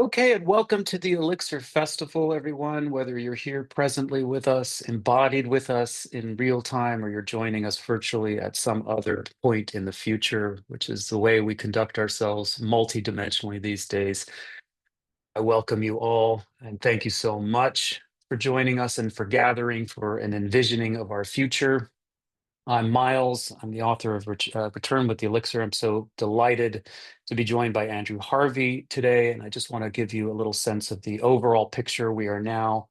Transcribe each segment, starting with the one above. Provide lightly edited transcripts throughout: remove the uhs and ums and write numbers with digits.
Okay, and welcome to the Elixir Festival, everyone. Whether you're here presently with us, embodied with us in real time, or you're joining us virtually at some other point in the future, which is the way we conduct ourselves multidimensionally these days. I welcome you all and thank you so much for joining us and for gathering for an envisioning of our future. I'm Miles. I'm the author of Return with the Elixir. I'm so delighted to be joined by Andrew Harvey today. And I just want to give you a little sense of the overall picture. We are now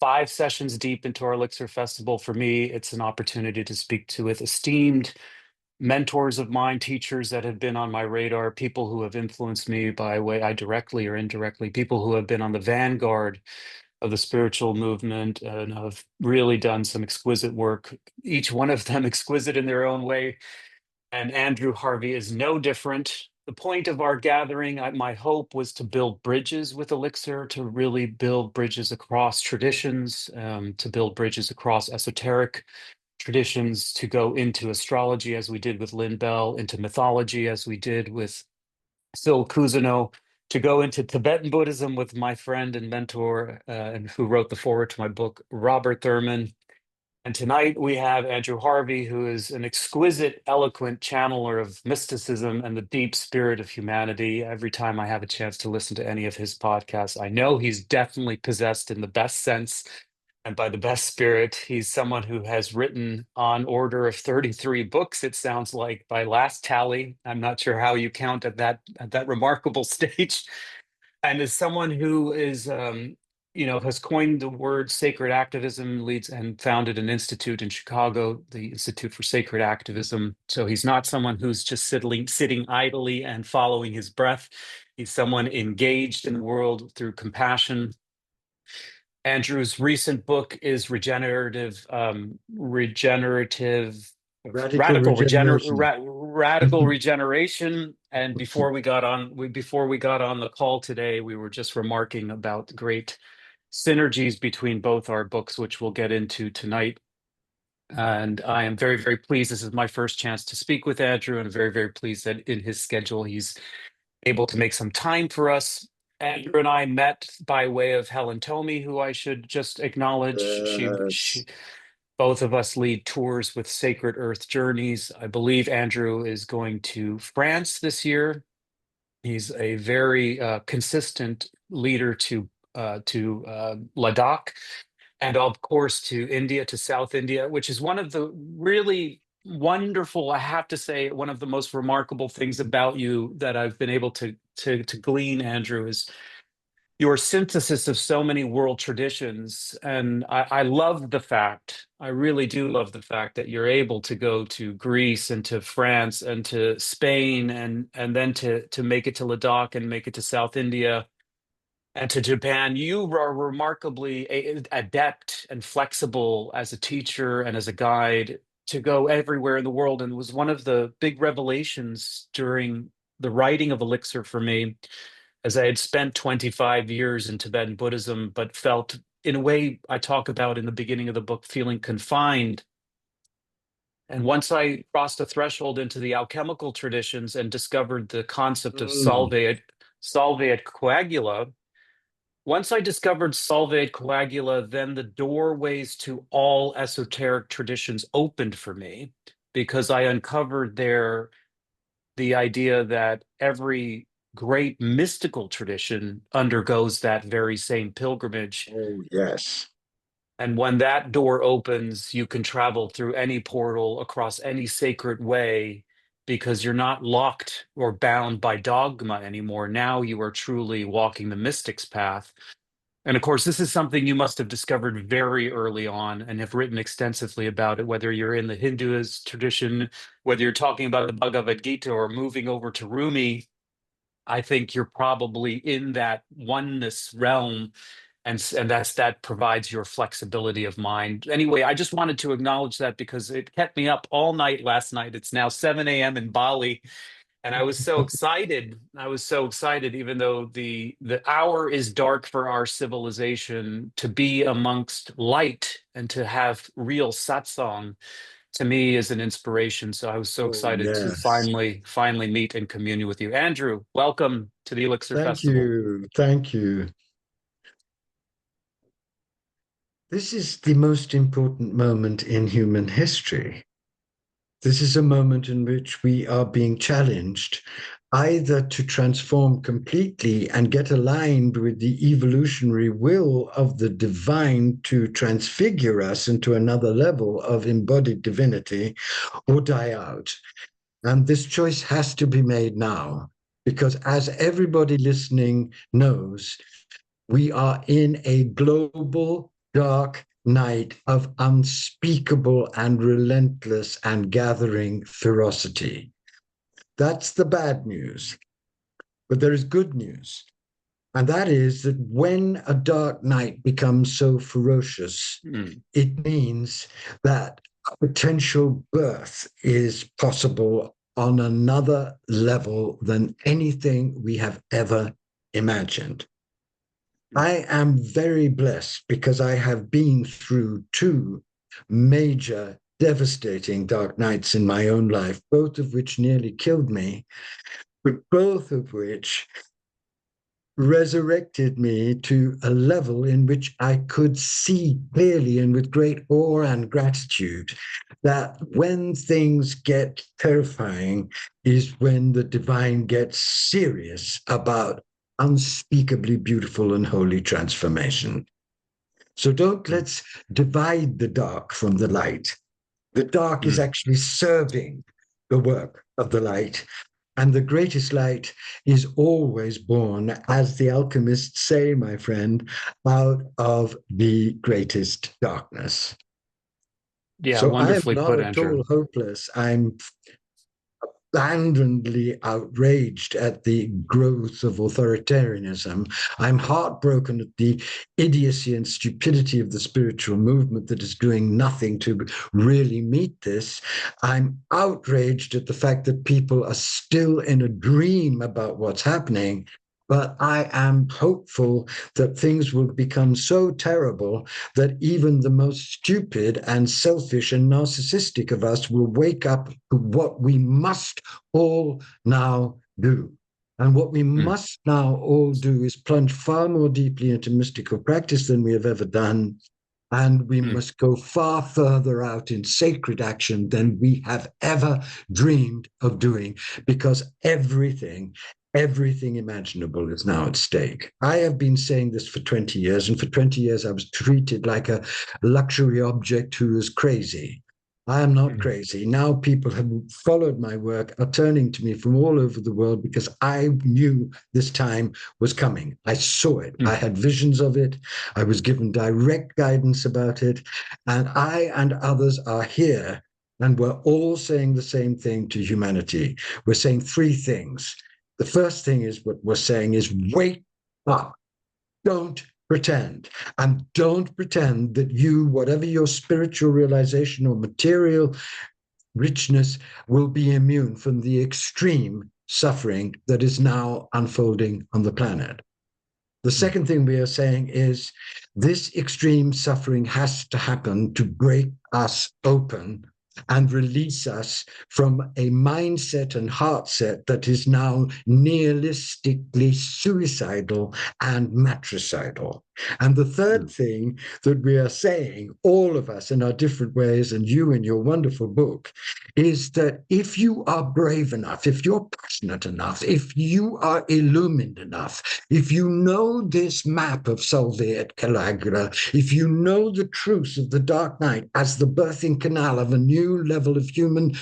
5 sessions deep into our Elixir Festival. For me, it's an opportunity to speak to with esteemed mentors of mine, teachers that have been on my radar, people who have influenced me by way I directly or indirectly, people who have been on the vanguard of the spiritual movement and have really done some exquisite work, each one of them exquisite in their own way. And Andrew Harvey is no different. The point of our gathering, my hope was to build bridges with Elixir, to really build bridges across traditions, to build bridges across esoteric traditions, to go into astrology as we did with Lynn Bell, into mythology as we did with Phil Cousineau, to go into Tibetan Buddhism with my friend and mentor, and who wrote the foreword to my book, Robert Thurman. And tonight we have Andrew Harvey, who is an exquisite, eloquent channeler of mysticism and the deep spirit of humanity. Every time I have a chance to listen to any of his podcasts, I know he's definitely possessed in the best sense and by the best spirit. He's someone who has written on order of 33 books, it sounds like, by last tally. I'm not sure how you count at that remarkable stage. And is someone who is has coined the word sacred activism, leads and founded an institute in Chicago, the Institute for Sacred Activism. So he's not someone who's just sitting idly and following his breath. He's someone engaged in the world through compassion. Andrew's recent book is regenerative, Radical regeneration. radical regeneration. And before we got on the call today, we were just remarking about the great synergies between both our books, which we'll get into tonight. And I am very, very pleased. This is my first chance to speak with Andrew, and very, very pleased that in his schedule he's able to make some time for us. Andrew and I met by way of Helen Tomey, who I should just acknowledge. She Yes. both of us lead tours with Sacred Earth Journeys. I believe Andrew is going to France this year. He's a very consistent leader to Ladakh, and of course to India, to South India, which is one of the really wonderful, I have to say, one of the most remarkable things about you that I've been able to glean, Andrew, is your synthesis of so many world traditions. And I love the fact, I really do love the fact that you're able to go to Greece and to France and to Spain and then to make it to Ladakh and make it to South India and to Japan. You are remarkably adept and flexible as a teacher and as a guide to go everywhere in the world. And it was one of the big revelations during the writing of Elixir for me, as I had spent 25 years in Tibetan Buddhism, but felt, in a way, I talk about in the beginning of the book, feeling confined. And once I crossed a threshold into the alchemical traditions and discovered the concept of Mm. solvate coagula, once I discovered solvate coagula, then the doorways to all esoteric traditions opened for me, because I uncovered there the idea that every great mystical tradition undergoes that very same pilgrimage. Oh, yes. And when that door opens, you can travel through any portal across any sacred way, because you're not locked or bound by dogma anymore. Now you are truly walking the mystic's path. And of course, this is something you must have discovered very early on and have written extensively about it, whether you're in the Hinduist tradition, whether you're talking about the Bhagavad Gita or moving over to Rumi. I think you're probably in that oneness realm, and that provides your flexibility of mind. Anyway, I just wanted to acknowledge that because it kept me up all night last night. It's now 7 a.m. in Bali, and I was so excited. I was so excited, even though the hour is dark for our civilization, to be amongst light and to have real satsang, to me is an inspiration. So I was so Oh, excited to yes. finally meet and commune with you. Andrew, welcome to the Elixir Thank Festival. you. Thank you. This is the most important moment in human history. This is a moment in which we are being challenged either to transform completely and get aligned with the evolutionary will of the divine to transfigure us into another level of embodied divinity, or die out. And this choice has to be made now, because as everybody listening knows, we are in a global dark night of unspeakable and relentless and gathering ferocity. That's the bad news. But there is good news. And that is that when a dark night becomes so ferocious, Mm, it means that a potential birth is possible on another level than anything we have ever imagined. mm, I am very blessed because I have been through two major, devastating dark nights in my own life, both of which nearly killed me, but both of which resurrected me to a level in which I could see clearly and with great awe and gratitude that when things get terrifying is when the divine gets serious about unspeakably beautiful and holy transformation. So don't mm, let's divide the dark from the light. The dark is mm. actually serving the work of the light. And the greatest light is always born, as the alchemists say, my friend, out of the greatest darkness. Yeah, So I am wonderfully not put, at Andrew. all hopeless. I'm abandonedly outraged at the growth of authoritarianism. I'm heartbroken at the idiocy and stupidity of the spiritual movement that is doing nothing to really meet this. I'm outraged at the fact that people are still in a dream about what's happening. But I am hopeful that things will become so terrible that even the most stupid and selfish and narcissistic of us will wake up to what we must all now do. And what we Mm, must now all do is plunge far more deeply into mystical practice than we have ever done. And we mm, must go far further out in sacred action than we have ever dreamed of doing, because everything imaginable is now at stake. I have been saying this for 20 years, and for 20 years I was treated like a luxury object who was crazy. I am not mm, crazy. Now people have followed my work, are turning to me from all over the world because I knew this time was coming. I saw it. I mm, had visions of it. I was given direct guidance about it. And I and others are here. And we're all saying the same thing to humanity. We're saying three things. The first thing is what we're saying is wake up. Don't pretend. And don't pretend that you, whatever your spiritual realization or material richness, will be immune from the extreme suffering that is now unfolding on the planet. The mm, second thing we are saying is this extreme suffering has to happen to break us open and release us from a mindset and heart set that is now nihilistically suicidal and matricidal. And the third mm, thing that we are saying, all of us in our different ways, and you in your wonderful book, is that if you are brave enough, if you're passionate enough, if you are illumined enough, if you know this map of Solve et Coagula, if you know the truth of the Dark Night as the birthing canal of a new level of human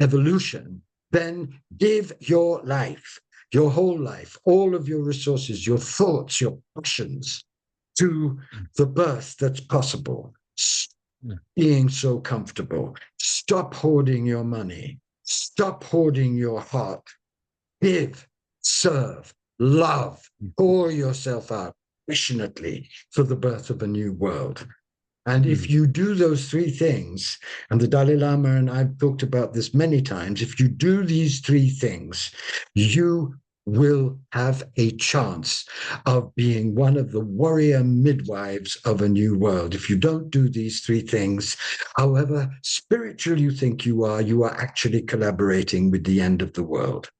evolution, then give your life, your whole life, all of your resources, your thoughts, your passions to mm, the birth that's possible. mm, Being so comfortable. Stop hoarding your money. Stop hoarding your heart. Give, serve, love, mm, pour yourself out passionately for the birth of a new world. And if mm, you do those three things, and the Dalai Lama and I've talked about this many times, if you do these three things, you will have a chance of being one of the warrior midwives of a new world. If you don't do these three things, however spiritual you are actually collaborating with the end of the world.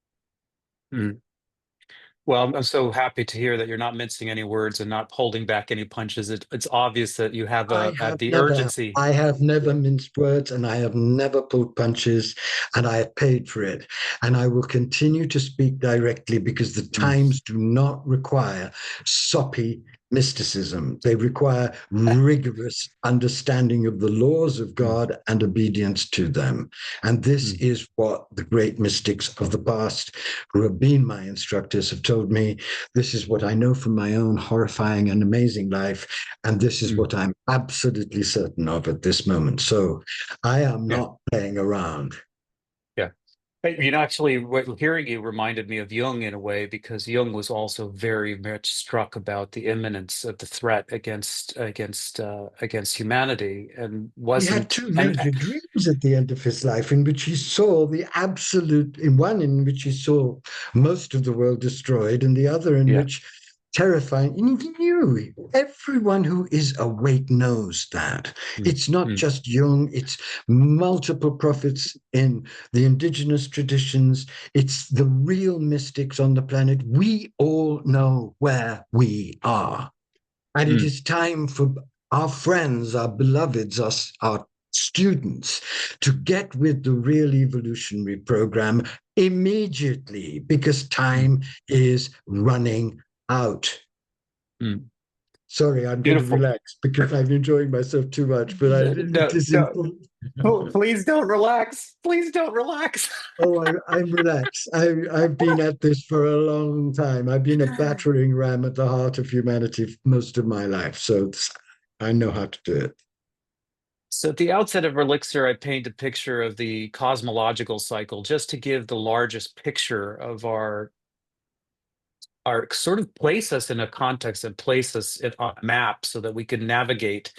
Mm. Well, I'm so happy to hear that you're not mincing any words and not holding back any punches. It's obvious that you have the urgency. I have never minced words, and I have never pulled punches, and I have paid for it. And I will continue to speak directly because the Mm. times do not require soppy mysticism. They require rigorous understanding of the laws of Mm. God and obedience to them. And this Mm. is what the great mystics of the past, who have been my instructors, have told me. This is what I know from my own horrifying and amazing life. And this is Mm. what I'm absolutely certain of at this moment. So I am Yeah. not playing around. Yeah. You know, actually, hearing you reminded me of Jung in a way, because Jung was also very much struck about the imminence of the threat against humanity, and He had wasn't two and vivid dreams at the end of his life in which he saw the absolute, in one in which he saw most of the world destroyed, and the other in yeah. which terrifying. And he knew, everyone who is awake knows that. Mm. It's not Mm. just Jung, it's multiple prophets in the indigenous traditions, it's the real mystics on the planet. We all know where we are. And it Mm. is time for our friends, our beloveds, our students to get with the real evolutionary program immediately because Mm. time is running out. Mm. Sorry, I'm going to Beautiful. relax because I'm enjoying myself too much, but it No, is no. important. Oh, please don't relax. Please don't relax. Oh, I'm relaxed. I've been at this for a long time. I've been a battering ram at the heart of humanity most of my life. So I know how to do it. So at the outset of Elixir, I paint a picture of the cosmological cycle just to give the largest picture of our sort of place us in a context and place us on a map so that we can navigate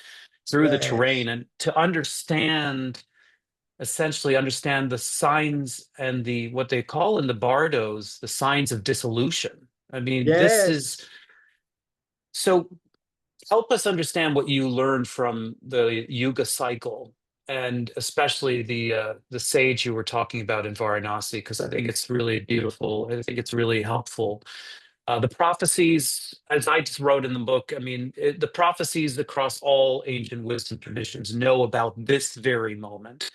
through the Yes. terrain and to understand, essentially understand the signs and the what they call in the bardos the signs of dissolution. I mean, this is Yes. so help us understand what you learned from the Yuga cycle, and especially the sage you were talking about in Varanasi, because I think it's really beautiful. I think it's really helpful. The prophecies, as I just wrote in the book, I mean, the prophecies across all ancient wisdom traditions know about this very moment,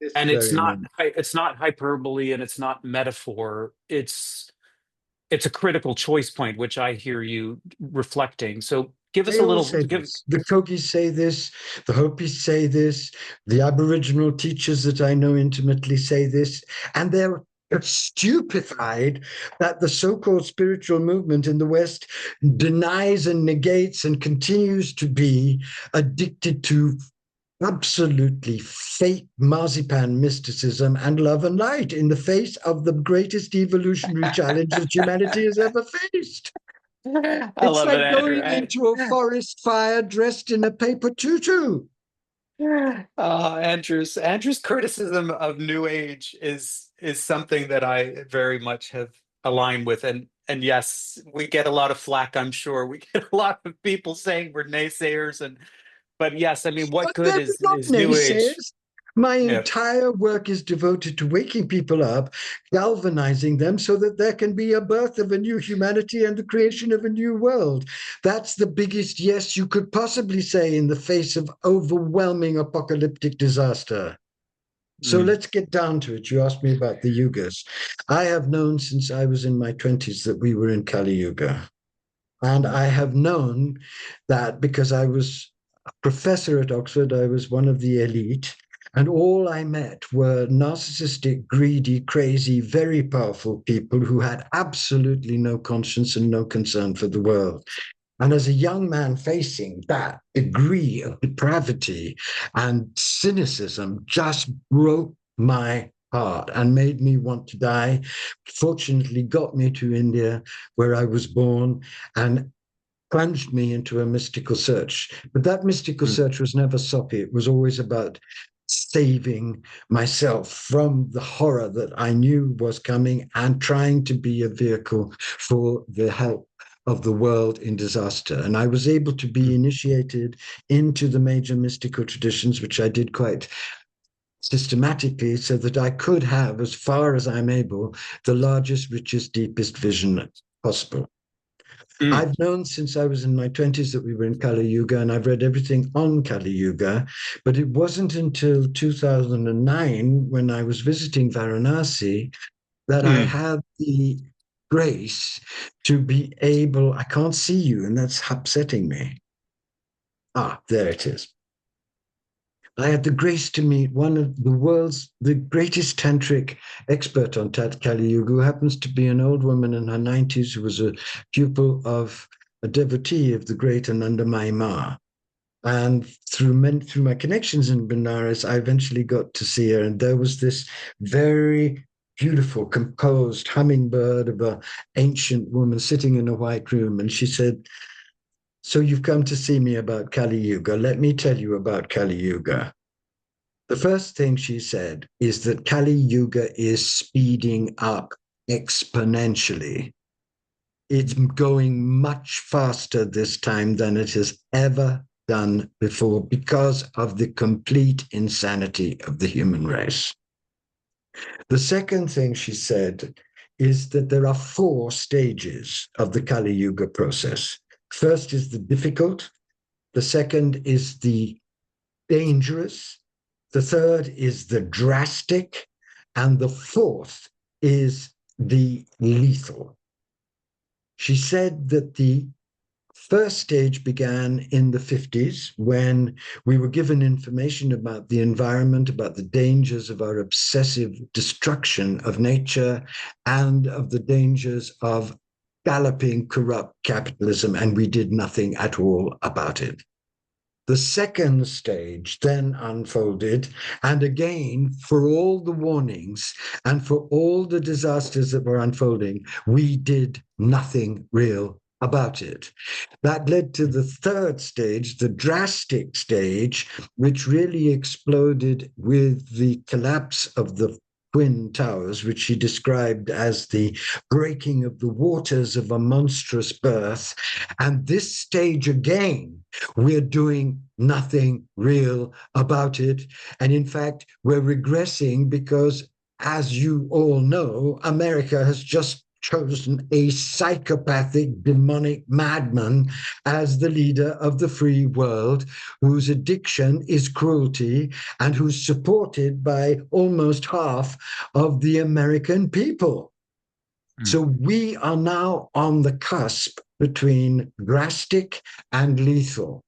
This and very moment. it's not hyperbole and it's not metaphor. It's a critical choice point, which I hear you reflecting. So give us They a all little, say give. this. The Kogis say this. The Hopis say this. The Aboriginal teachers that I know intimately say this. And they're stupefied that the so called spiritual movement in the West denies and negates and continues to be addicted to absolutely fake marzipan mysticism and love and light in the face of the greatest evolutionary challenge that humanity has ever faced. I It's love it, like Andrew. going into a forest fire dressed in a paper tutu. Andrew's criticism of New Age is something that I very much have aligned with, and yes, we get a lot of flack. I'm sure we get a lot of people saying we're naysayers, and but yes, I mean, what But good they're not is New Age? naysayers. My Yeah. entire work is devoted to waking people up, galvanizing them so that there can be a birth of a new humanity and the creation of a new world. That's the biggest yes you could possibly say in the face of overwhelming apocalyptic disaster. So Mm. let's get down to it. You asked me about the yugas. I have known since I was in my 20s that we were in Kali Yuga. And I have known that because I was a professor at Oxford, I was one of the elite. And all I met were narcissistic, greedy, crazy, very powerful people who had absolutely no conscience and no concern for the world. And as a young man facing that degree of depravity and cynicism just broke my heart and made me want to die. Fortunately, got me to India, where I was born, and plunged me into a mystical search. But that mystical Mm. search was never soppy. It was always about saving myself from the horror that I knew was coming and trying to be a vehicle for the help of the world in disaster. And I was able to be initiated into the major mystical traditions, which I did quite systematically, so that I could have, as far as I'm able, the largest, richest, deepest vision possible. Mm, I've known since I was in my 20s that we were in Kali Yuga, and I've read everything on Kali Yuga. But it wasn't until 2009, when I was visiting Varanasi, that I mm. had the grace to be able, I can't see you, and that's upsetting me. Ah, there it is. I had the grace to meet one of the world's the greatest tantric expert on Kali Yuga, who happens to be an old woman in her 90s who was a pupil of a devotee of the great Anandamayi Ma. And through my connections in Benares, I eventually got to see her, and there was this very beautiful, composed hummingbird of an ancient woman sitting in a white room, and she said, "So you've come to see me about Kali Yuga. Let me tell you about Kali Yuga." The first thing she said is that Kali Yuga is speeding up exponentially. It's going much faster this time than it has ever done before because of the complete insanity of the human race. The second thing she said is that there are 4 stages of the Kali Yuga process. First is the difficult, the second is the dangerous, the third is the drastic, and the fourth is the lethal. She said that the first stage began in the 50s when we were given information about the environment, about the dangers of our obsessive destruction of nature, and of the dangers of galloping corrupt capitalism, and we did nothing at all about it. The second stage then unfolded, and again, for all the warnings and for all the disasters that were unfolding, we did nothing real about it. That led to the third stage, the drastic stage, which really exploded with the collapse of the Twin Towers, which she described as the breaking of the waters of a monstrous birth. And this stage again, we're doing nothing real about it. And in fact, we're regressing because, as you all know, America has just chosen a psychopathic, demonic madman as the leader of the free world, whose addiction is cruelty and who's supported by almost half of the American people. Mm. So we are now on the cusp between drastic and lethal.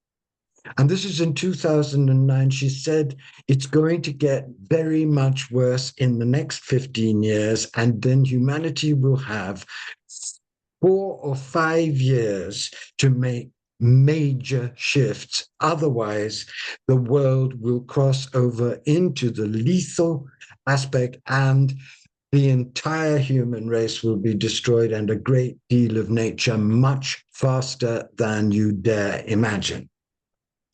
And this is in 2009. She said it's going to get very much worse in the next 15 years, and then humanity will have 4 or 5 years to make major shifts. Otherwise, the world will cross over into the lethal aspect, and the entire human race will be destroyed, and a great deal of nature much faster than you dare imagine.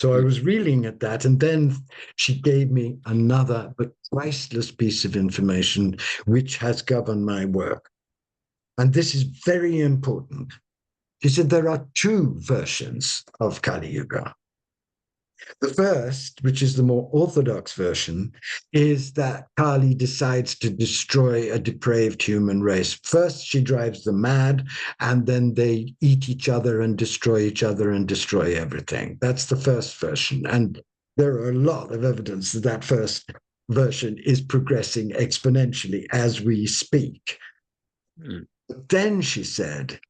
So I was reeling at that. And then she gave me another but priceless piece of information, which has governed my work. And this is very important. She said there are 2 versions of Kali Yuga. The first, which is the more orthodox version, is that Kali decides to destroy a depraved human race. First, she drives them mad, and then they eat each other and destroy each other and destroy everything. That's the first version. And there are a lot of evidence that that first version is progressing exponentially as we speak. Mm. But then she said,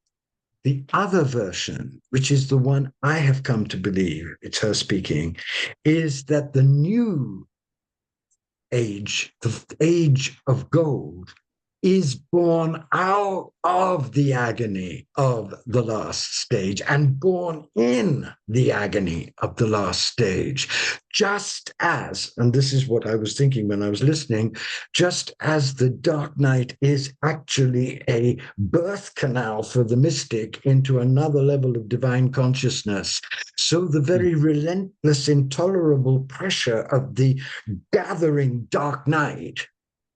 the other version, which is the one I have come to believe, it's her speaking, is that the new age, the age of gold, is born out of the agony of the last stage and born in the agony of the last stage. Just as, and this is what I was thinking when I was listening, just as the dark night is actually a birth canal for the mystic into another level of divine consciousness, so the Mm. very relentless, intolerable pressure of the gathering dark night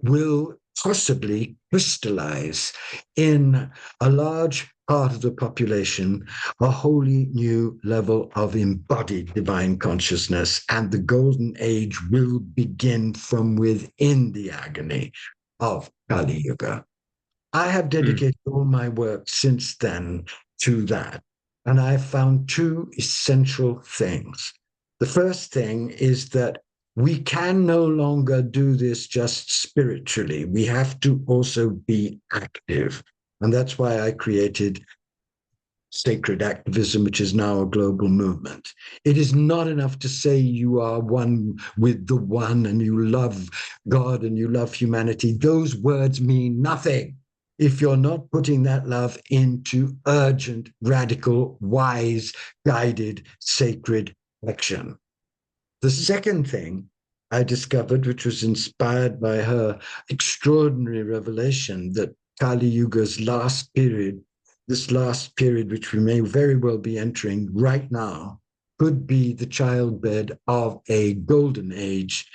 will possibly crystallize in a large part of the population a wholly new level of embodied divine consciousness, and the golden age will begin from within the agony of Kali Yuga. I have Mm. dedicated all my work since then to that, and I found two essential things. The first thing is that we can no longer do this just spiritually. We have to also be active. And that's why I created sacred activism, which is now a global movement. It is not enough to say you are one with the one and you love God and you love humanity. Those words mean nothing if you're not putting that love into urgent, radical, wise, guided, sacred action. The second thing I discovered, which was inspired by her extraordinary revelation, that Kali Yuga's last period, this last period, which we may very well be entering right now, could be the childbed of a golden age.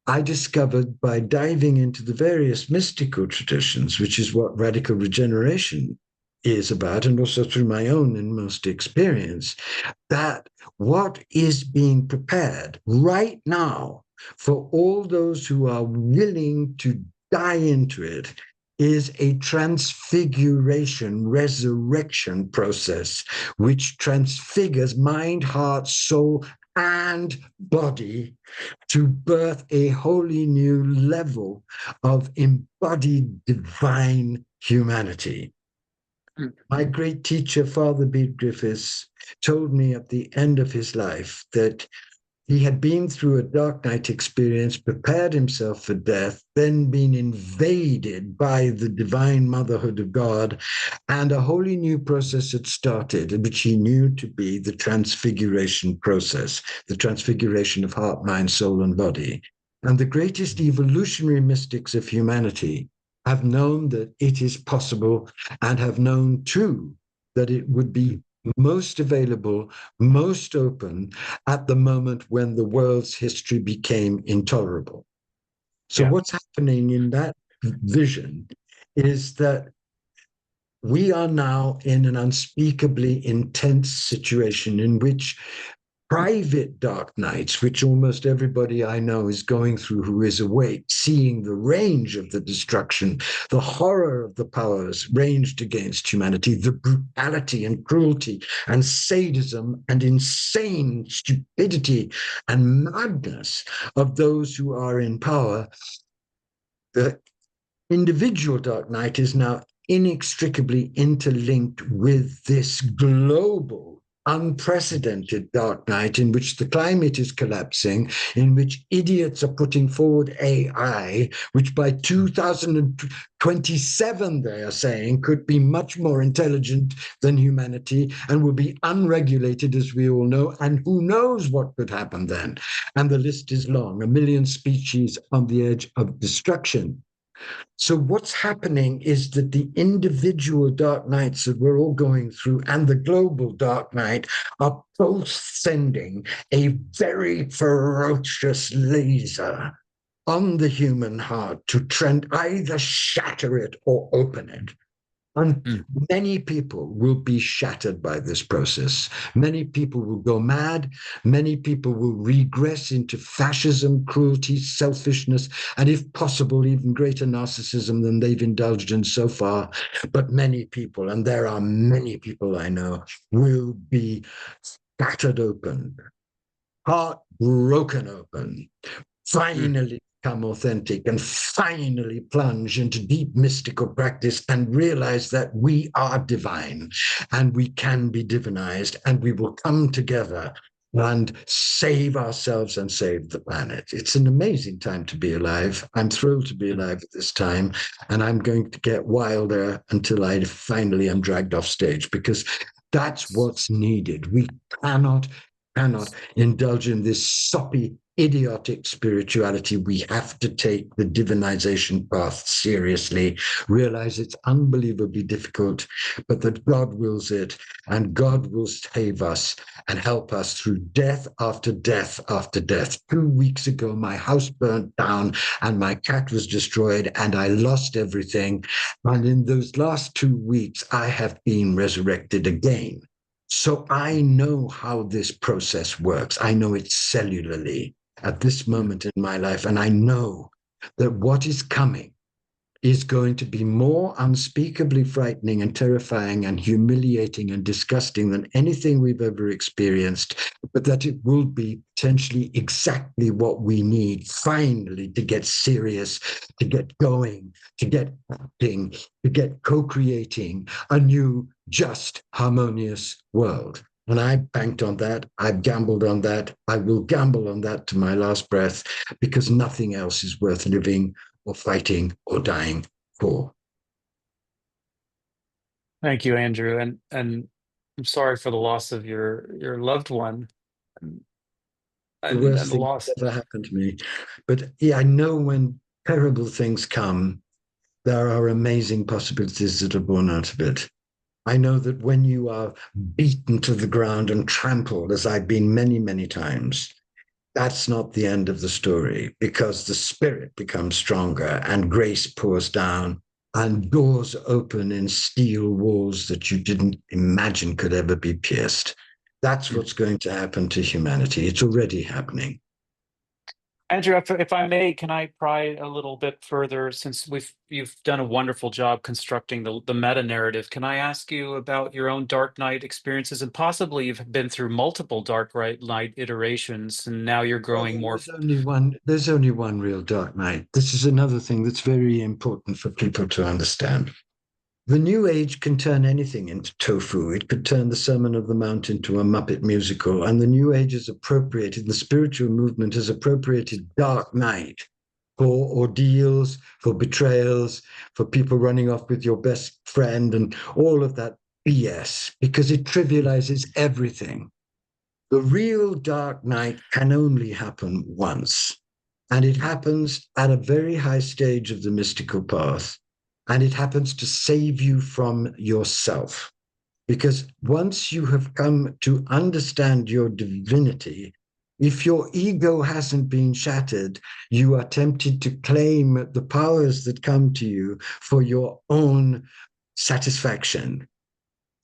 I discovered by diving into the various mystical traditions, which is what radical regeneration is about, and also through my own inmost experience, that what is being prepared right now for all those who are willing to die into it is a transfiguration, resurrection process, which transfigures mind, heart, soul, and body to birth a wholly new level of embodied divine humanity. Mm. My great teacher, Father Bede Griffiths, told me at the end of his life that he had been through a dark night experience, prepared himself for death, then been invaded by the divine motherhood of God, and a wholly new process had started, which he knew to be the transfiguration process, the transfiguration of heart, mind, soul, and body. And the greatest evolutionary mystics of humanity have known that it is possible and have known too that it would be most available, most open at the moment when the world's history became intolerable. So, Yeah. what's happening in that vision is that we are now in an unspeakably intense situation in which private dark nights, which almost everybody I know is going through who is awake, seeing the range of the destruction, the horror of the powers ranged against humanity, the brutality and cruelty and sadism and insane stupidity and madness of those who are in power. The individual dark night is now inextricably interlinked with this global, unprecedented dark night in which the climate is collapsing, in which idiots are putting forward AI, which by 2027, they are saying, could be much more intelligent than humanity and will be unregulated, as we all know. And who knows what could happen then? And the list is long, 1 million species on the edge of destruction. So what's happening is that the individual dark nights that we're all going through and the global dark night are both sending a very ferocious laser on the human heart to either shatter it or open it. And Mm. many people will be shattered by this process. Many people will go mad. Many people will regress into fascism, cruelty, selfishness, and if possible, even greater narcissism than they've indulged in so far. But many people, and there are many people I know, will be battered open, heart broken open, Mm. finally become authentic and finally plunge into deep mystical practice and realize that we are divine and we can be divinized and we will come together and save ourselves and save the planet. It's an amazing time to be alive. I'm thrilled to be alive at this time, and I'm going to get wilder until I finally am dragged off stage, because that's what's needed. We cannot indulge in this soppy, idiotic spirituality. We have to take the divinization path seriously, realize it's unbelievably difficult, but that God wills it, and God will save us and help us through death after death after death. 2 weeks ago, my house burnt down and my cat was destroyed and I lost everything. And in those last 2 weeks, I have been resurrected again. So I know how this process works. I know it cellularly at this moment in my life. And I know that what is coming is going to be more unspeakably frightening and terrifying and humiliating and disgusting than anything we've ever experienced, but that it will be potentially exactly what we need finally to get serious, to get going, to get acting, to get co-creating a new, just, harmonious world. And I banked on that. I've gambled on that. I will gamble on that to my last breath, because nothing else is worth living or fighting or dying for. Thank you, Andrew, and I'm sorry for the loss of your loved one, and The worst and the thing loss. that ever happened to me. But yeah, I know when terrible things come, there are amazing possibilities that are born out of it. I know that when you are beaten to the ground and trampled, as I've been many, many times, that's not the end of the story, because the spirit becomes stronger and grace pours down and doors open in steel walls that you didn't imagine could ever be pierced. That's what's going to happen to humanity. It's already happening. Andrew, if I may, can I pry a little bit further, since you've done a wonderful job constructing the meta narrative? Can I ask you about your own Dark Knight experiences, and possibly you've been through multiple Knight iterations, and now you're growing Well, more. there's only one. There's only one real Dark Knight. This is another thing that's very important for people to understand. The New Age can turn anything into tofu. It could turn the Sermon of the Mount into a Muppet musical. And the New Age has appropriated, the spiritual movement has appropriated Dark Night for ordeals, for betrayals, for people running off with your best friend, and all of that BS, because it trivializes everything. The real Dark Night can only happen once. And it happens at a very high stage of the mystical path. And it happens to save you from yourself. Because once you have come to understand your divinity, if your ego hasn't been shattered, you are tempted to claim the powers that come to you for your own satisfaction.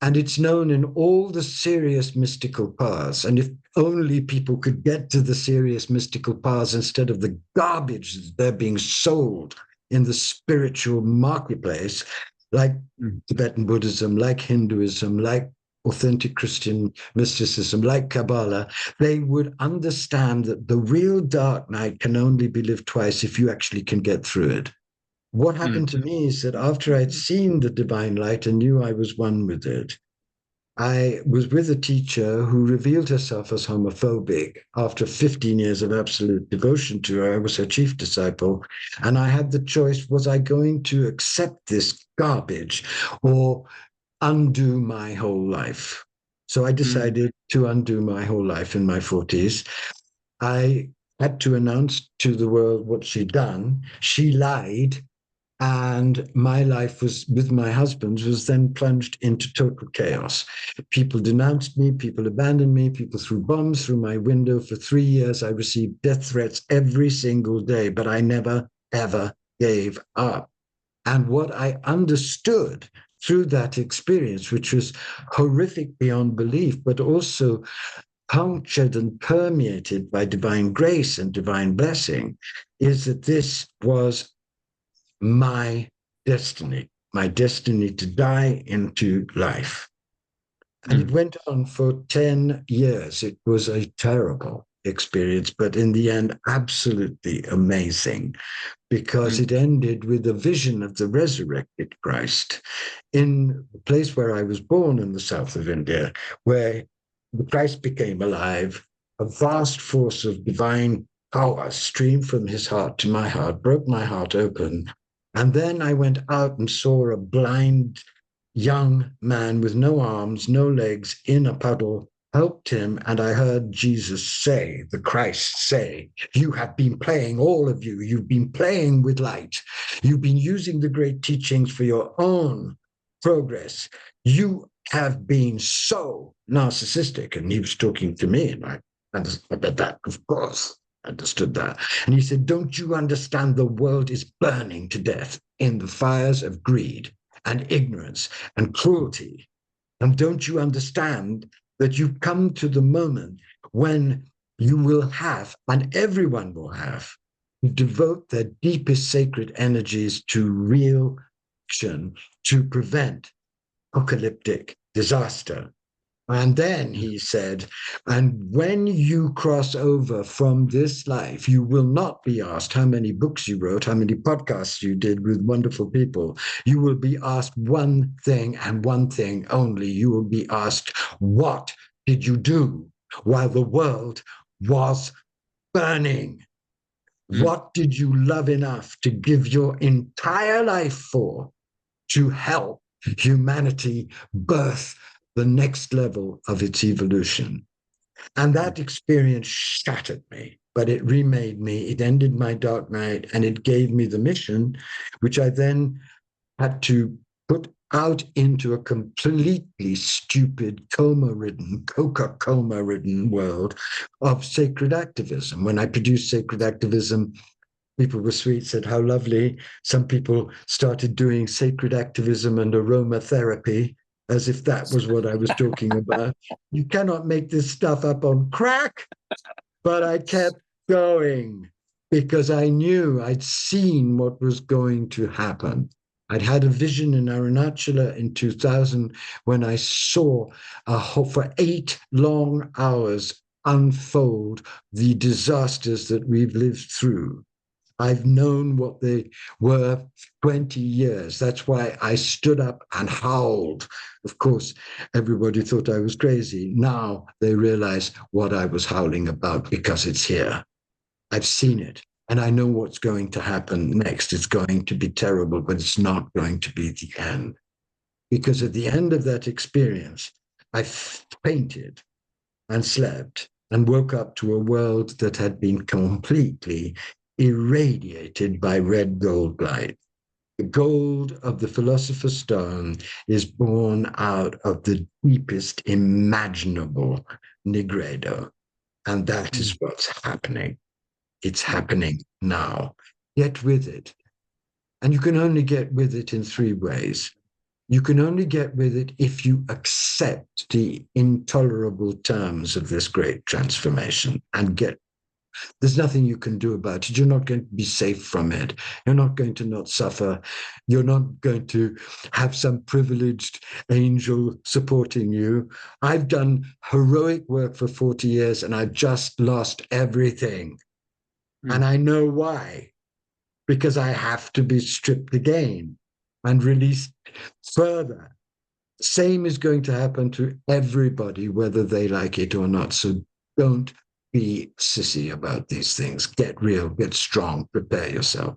And it's known in all the serious mystical paths. And if only people could get to the serious mystical paths instead of the garbage that they're being sold in the spiritual marketplace, like Mm, Tibetan Buddhism, like Hinduism, like authentic Christian mysticism, like Kabbalah, they would understand that the real dark night can only be lived twice if you actually can get through it. What mm, happened to me is that after I'd seen the divine light and knew I was one with it, I was with a teacher who revealed herself as homophobic. After 15 years of absolute devotion to her, I was her chief disciple. And I had the choice, was I going to accept this garbage or undo my whole life? So I mm, decided to undo my whole life in my 40s. I had to announce to the world what she'd done. She lied, and my life was with my husband's was then plunged into total chaos. People denounced me, people abandoned me, people threw bombs through my window. For 3 years I received death threats every single day, but I never ever gave up. And what I understood through that experience, which was horrific beyond belief, but also punctured and permeated by divine grace and divine blessing, is that this was my destiny to die into life. And it mm, went on for 10 years. It was a terrible experience, but in the end, absolutely amazing, because mm, it ended with a vision of the resurrected Christ in the place where I was born in the south of India, where the Christ became alive. a vast force of divine power streamed from his heart to my heart, broke my heart open. And then I went out and saw a blind young man with no arms, no legs in a puddle, helped him. And I heard Jesus say, the Christ say, you have been playing, all of you, you've been playing with light. You've been using the great teachings for your own progress. You have been so narcissistic. And he was talking to me, and I understood that, of course. Understood that. And he said, don't you understand the world is burning to death in the fires of greed and ignorance and cruelty? And don't you understand that you've come to the moment when you will have, and everyone will have, to devote their deepest sacred energies to real action to prevent apocalyptic disaster? And then he said, and when you cross over from this life, you will not be asked how many books you wrote, how many podcasts you did with wonderful people. You will be asked one thing and one thing only. You will be asked, what did you do while the world was burning? What did you love enough to give your entire life for to help humanity birth the next level of its evolution? And that experience shattered me, but it remade me. It ended my dark night and it gave me the mission, which I then had to put out into a completely stupid, Coca-Coma-ridden world of sacred activism. When I produced sacred activism, people were sweet, said, how lovely. Some people started doing sacred activism and aromatherapy as if that was what I was talking about. You cannot make this stuff up on crack. But I kept going because I knew I'd seen what was going to happen. I'd had a vision in Arunachala in 2000 when I saw for 8 long hours unfold the disasters that we've lived through. I've known what they were 20 years. That's why I stood up and howled. Of course, everybody thought I was crazy. Now they realize what I was howling about because it's here. I've seen it. And I know what's going to happen next. It's going to be terrible, but it's not going to be the end. Because at the end of that experience, I fainted and slept and woke up to a world that had been completely irradiated by red gold light. The gold of the Philosopher's Stone is born out of the deepest imaginable nigredo. And that is what's happening. It's happening now. Get with it. And you can only get with it in 3 ways. You can only get with it if you accept the intolerable terms of this great transformation and get. There's nothing you can do about it. You're not going to be safe from it. You're not going to not suffer. You're not going to have some privileged angel supporting you. I've done heroic work for 40 years and I've just lost everything. And I know why. Because I have to be stripped again and released further. Same is going to happen to everybody, whether they like it or not. So don't be sissy about these things. Get real, get strong, prepare yourself.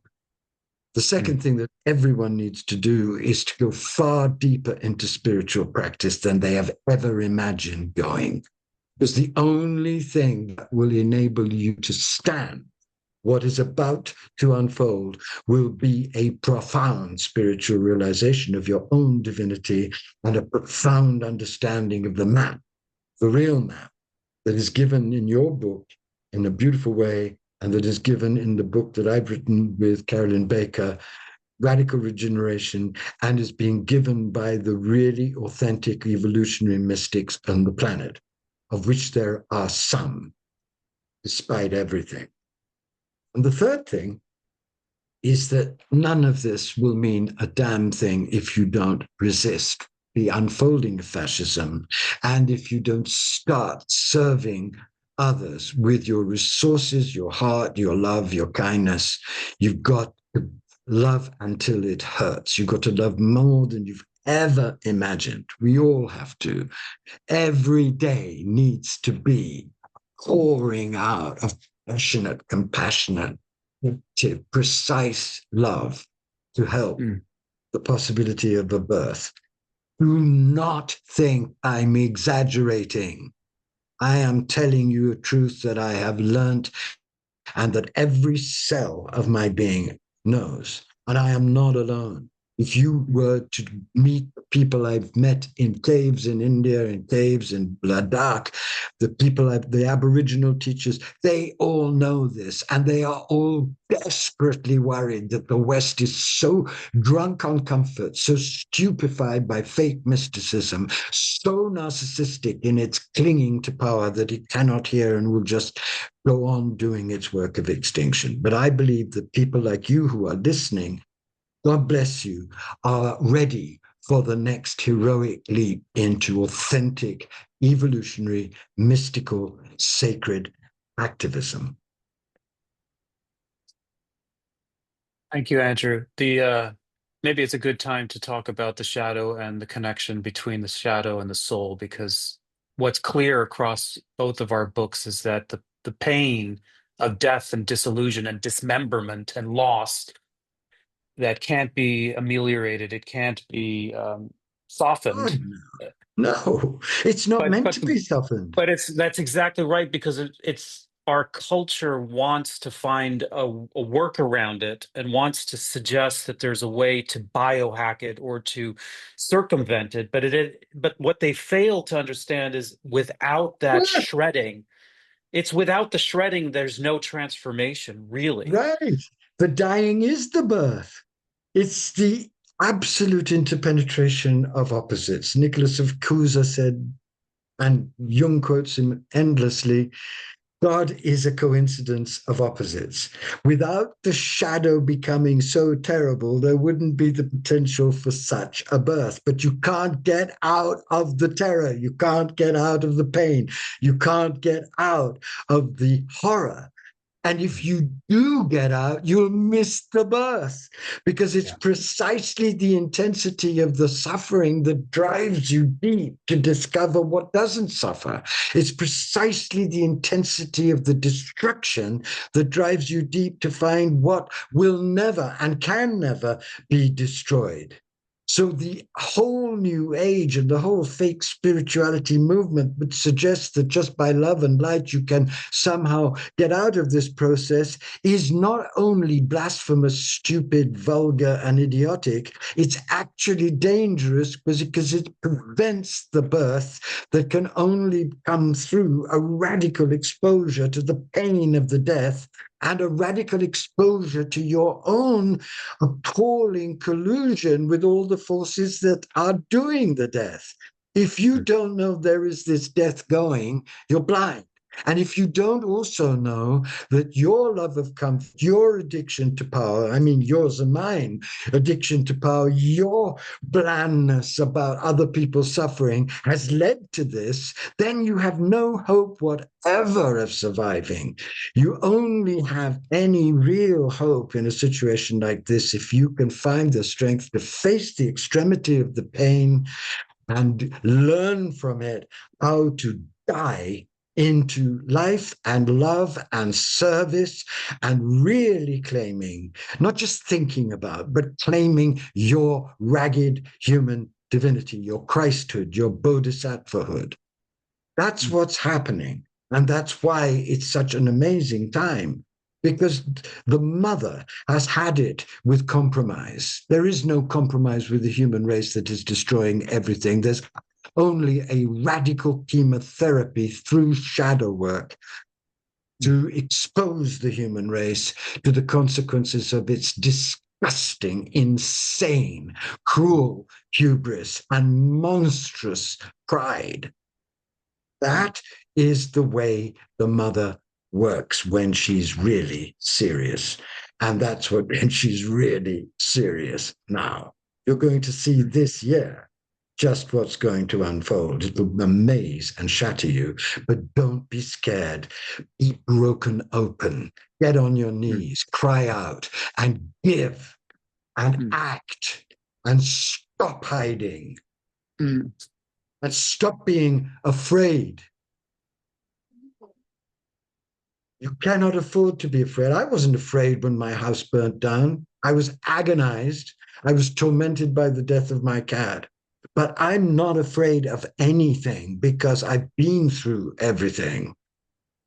The second thing that everyone needs to do is to go far deeper into spiritual practice than they have ever imagined going. Because the only thing that will enable you to stand what is about to unfold will be a profound spiritual realization of your own divinity and a profound understanding of the map, the real map that is given in your book in a beautiful way and that is given in the book that I've written with Carolyn Baker, Radical Regeneration, and is being given by the really authentic evolutionary mystics on the planet, of which there are some, despite everything. And the third thing is that none of this will mean a damn thing if you don't resist the unfolding of fascism and if you don't start serving others with your resources, your heart, your love, your kindness. You've got to love until it hurts. You've got to love more than you've ever imagined. We all have to. Every day needs to be pouring out of passionate, compassionate, precise love to help mm. the possibility of a birth. Do not think I'm exaggerating. I am telling you a truth that I have learned and that every cell of my being knows. And I am not alone. If you were to meet the people I've met in caves in India, in caves in Ladakh, the Aboriginal teachers, they all know this. And they are all desperately worried that the West is so drunk on comfort, so stupefied by fake mysticism, so narcissistic in its clinging to power that it cannot hear and will just go on doing its work of extinction. But I believe that people like you who are listening, God bless you, are ready for the next heroic leap into authentic, evolutionary, mystical, sacred activism. Thank you, Andrew. The maybe it's a good time to talk about the shadow and the connection between the shadow and the soul, because what's clear across both of our books is that the pain of death and disillusion and dismemberment and loss that can't be ameliorated, it can't be God, softened. no, it's not But meant but to be softened. but that's exactly right, because it's our culture wants to find a work around it and wants to suggest that there's a way to biohack it or to circumvent it. But what they fail to understand is without that shredding, it's without the shredding, there's no transformation, really. Right. The dying is the birth. It's the absolute interpenetration of opposites. Nicholas of Cusa said, and Jung quotes him endlessly, God is a coincidence of opposites. Without the shadow becoming so terrible, there wouldn't be the potential for such a birth. But you can't get out of the terror. You can't get out of the pain. You can't get out of the horror. And if you do get out, you'll miss the birth because it's Yeah. precisely the intensity of the suffering that drives you deep to discover what doesn't suffer. It's precisely the intensity of the destruction that drives you deep to find what will never and can never be destroyed. So the whole new age and the whole fake spirituality movement would suggest that just by love and light you can somehow get out of this process is not only blasphemous, stupid, vulgar, and idiotic, it's actually dangerous because it prevents the birth that can only come through a radical exposure to the pain of the death and a radical exposure to your own appalling collusion with all the forces that are doing the death. If you don't know there is this death going, you're blind. And if you don't also know that your love of comfort, your addiction to power, I mean yours and mine, addiction to power, your blandness about other people's suffering has led to this, then you have no hope whatever of surviving. You only have any real hope in a situation like this if you can find the strength to face the extremity of the pain and learn from it how to die into life and love and service and really claiming, not just thinking about, but claiming your ragged human divinity, your Christhood, your bodhisattvahood. That's what's happening. And that's why it's such an amazing time, because the mother has had it with compromise. There is no compromise with the human race that is destroying everything. There's only a radical chemotherapy through shadow work to expose the human race to the consequences of its disgusting, insane, cruel hubris and monstrous pride. That is the way the mother works when she's really serious. And that's what, when she's really serious now. You're going to see this year just what's going to unfold. It will amaze and shatter you, but don't be scared. Be broken open. Get on your knees, cry out, and give and act and stop hiding and stop being afraid. You cannot afford to be afraid. I wasn't afraid when my house burnt down. I was agonized. I was tormented by the death of my cat. But I'm not afraid of anything because I've been through everything.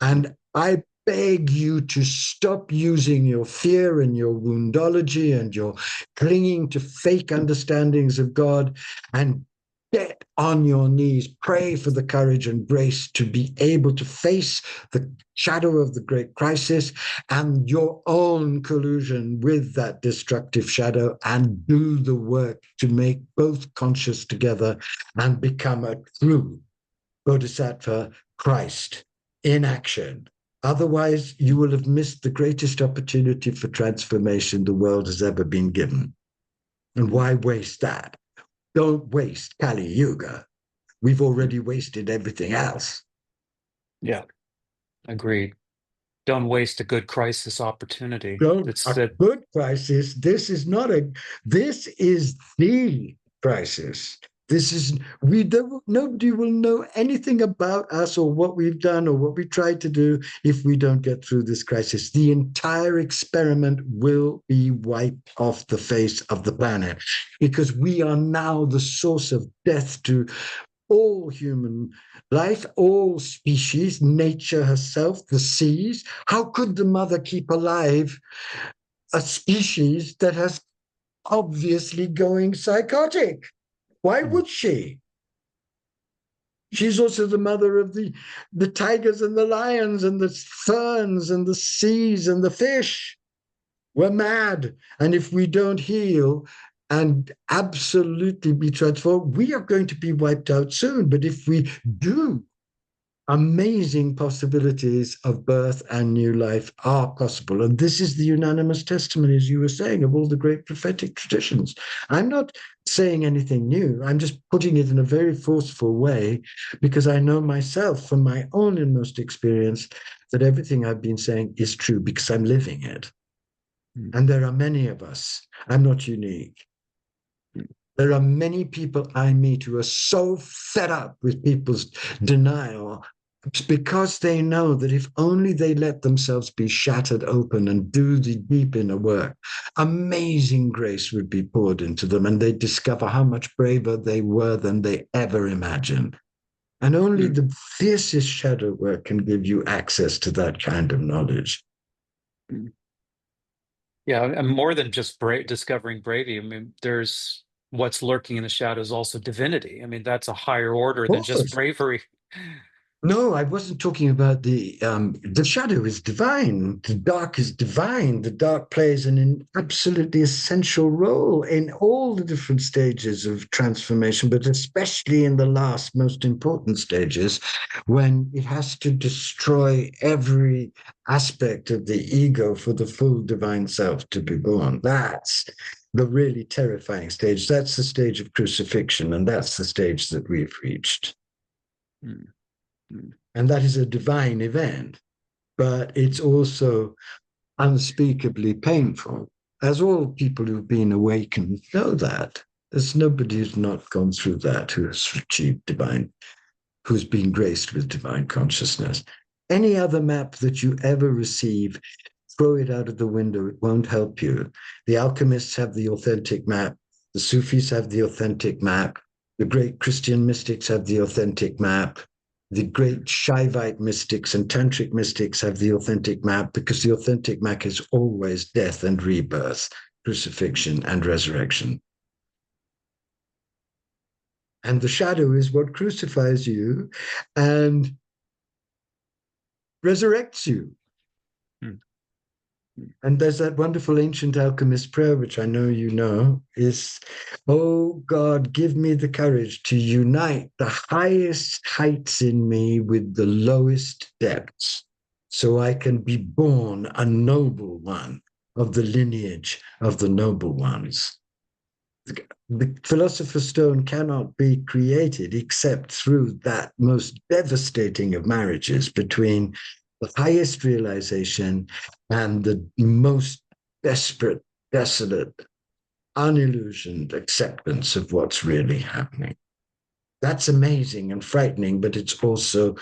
And I beg you to stop using your fear and your woundology and your clinging to fake understandings of God and get on your knees, pray for the courage and grace to be able to face the shadow of the great crisis and your own collusion with that destructive shadow, and do the work to make both conscious together and become a true Bodhisattva Christ in action. Otherwise, you will have missed the greatest opportunity for transformation the world has ever been given. And why waste that? Don't waste Kali Yuga. We've already wasted everything else. Yeah, agreed. Don't waste a good crisis opportunity. Don't It's a that. good crisis. This is not a. This is the crisis. This is we don't. Nobody will know anything about us or what we've done or what we tried to do if we don't get through this crisis. The entire experiment will be wiped off the face of the planet because we are now the source of death to all human life, all species, nature herself, the seas. How could the mother keep alive a species that has obviously going psychotic? Why Mm, would she? She's also the mother of the tigers and the lions and the ferns and the seas and the fish. We're mad. And if we don't heal and absolutely be transformed, we are going to be wiped out soon. But if we do, amazing possibilities of birth and new life are possible. And this is the unanimous testimony, as you were saying, of all the great prophetic traditions. I'm not saying anything new. I'm just putting it in a very forceful way because I know myself from my own inmost experience that everything I've been saying is true because I'm living it. mm, And there are many of us. I'm not unique. mm, There are many people I meet who are so fed up with people's denial because they know that if only they let themselves be shattered open and do the deep inner work, amazing grace would be poured into them and they'd discover how much braver they were than they ever imagined. And only mm, the fiercest shadow work can give you access to that kind of knowledge. mm. Yeah, and more than just discovering bravery. I mean, there's what's lurking in the shadows, also divinity. I mean, that's a higher order than Of just course, bravery. no, I wasn't talking about the shadow is divine. The dark is divine. The dark plays an absolutely essential role in all the different stages of transformation, but especially in the last most important stages when it has to destroy every aspect of the ego for the full divine self to be born. That's the really terrifying stage. That's the stage of crucifixion, and that's the stage that we've reached. Mm, mm, And that is a divine event, but it's also unspeakably painful, as all people who've been awakened know that. There's nobody who's not gone through that who has achieved divine, who's been graced with divine consciousness. Any other map that you ever receive, throw it out of the window. It won't help you. The alchemists have the authentic map. The Sufis have the authentic map. The great Christian mystics have the authentic map. The great Shaivite mystics and Tantric mystics have the authentic map because the authentic map is always death and rebirth, crucifixion and resurrection. And the shadow is what crucifies you and resurrects you. mm, mm, And there's that wonderful ancient alchemist prayer, which I know you know, is, oh God, give me the courage to unite the highest heights in me with the lowest depths, so I can be born a noble one of the lineage of the noble ones. The philosopher's stone cannot be created except through that most devastating of marriages between the highest realization and the most desperate, desolate, unillusioned acceptance of what's really happening. That's amazing and frightening, but it's also,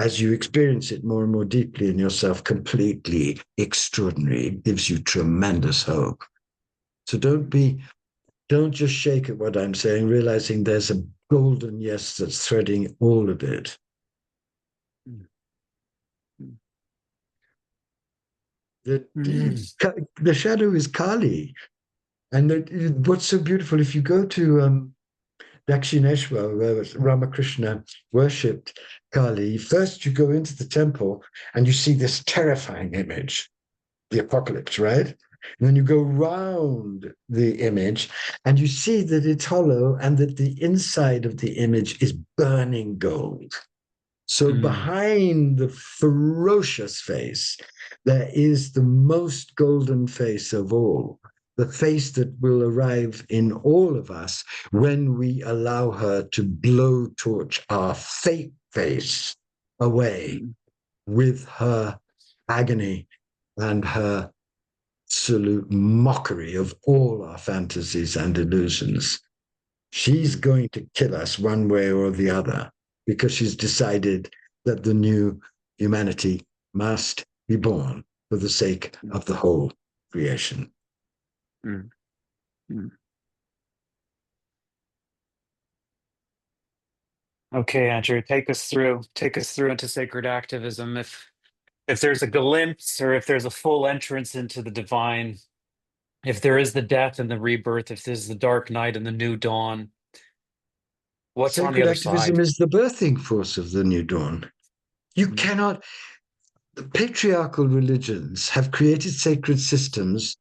as you experience it more and more deeply in yourself, completely extraordinary. It gives you tremendous hope. So don't just shake at what I'm saying, realizing there's a golden yes that's threading all of it. Mm. The, Mm. the shadow is Kali. And what's so beautiful, if you go to Dakshineshwar, where Ramakrishna worshipped Kali, first you go into the temple and you see this terrifying image, the apocalypse, right? And then you go round the image and you see that it's hollow and that the inside of the image is burning gold. So Mm. behind the ferocious face, there is the most golden face of all, the face that will arrive in all of us when we allow her to blowtorch our fake face away Mm. with her agony and her absolute mockery of all our fantasies and illusions. She's Mm. going to kill us one way or the other because she's decided that the new humanity must be born for the sake of the whole creation. Mm. Mm. Okay, Andrew, take us through into sacred activism. If there's a glimpse or if there's a full entrance into the divine, if there is the death and the rebirth, if there's the dark night and the new dawn, what's on the Sacred other activism side? is the birthing force of the new dawn. You Mm. cannot, the patriarchal religions have created sacred systems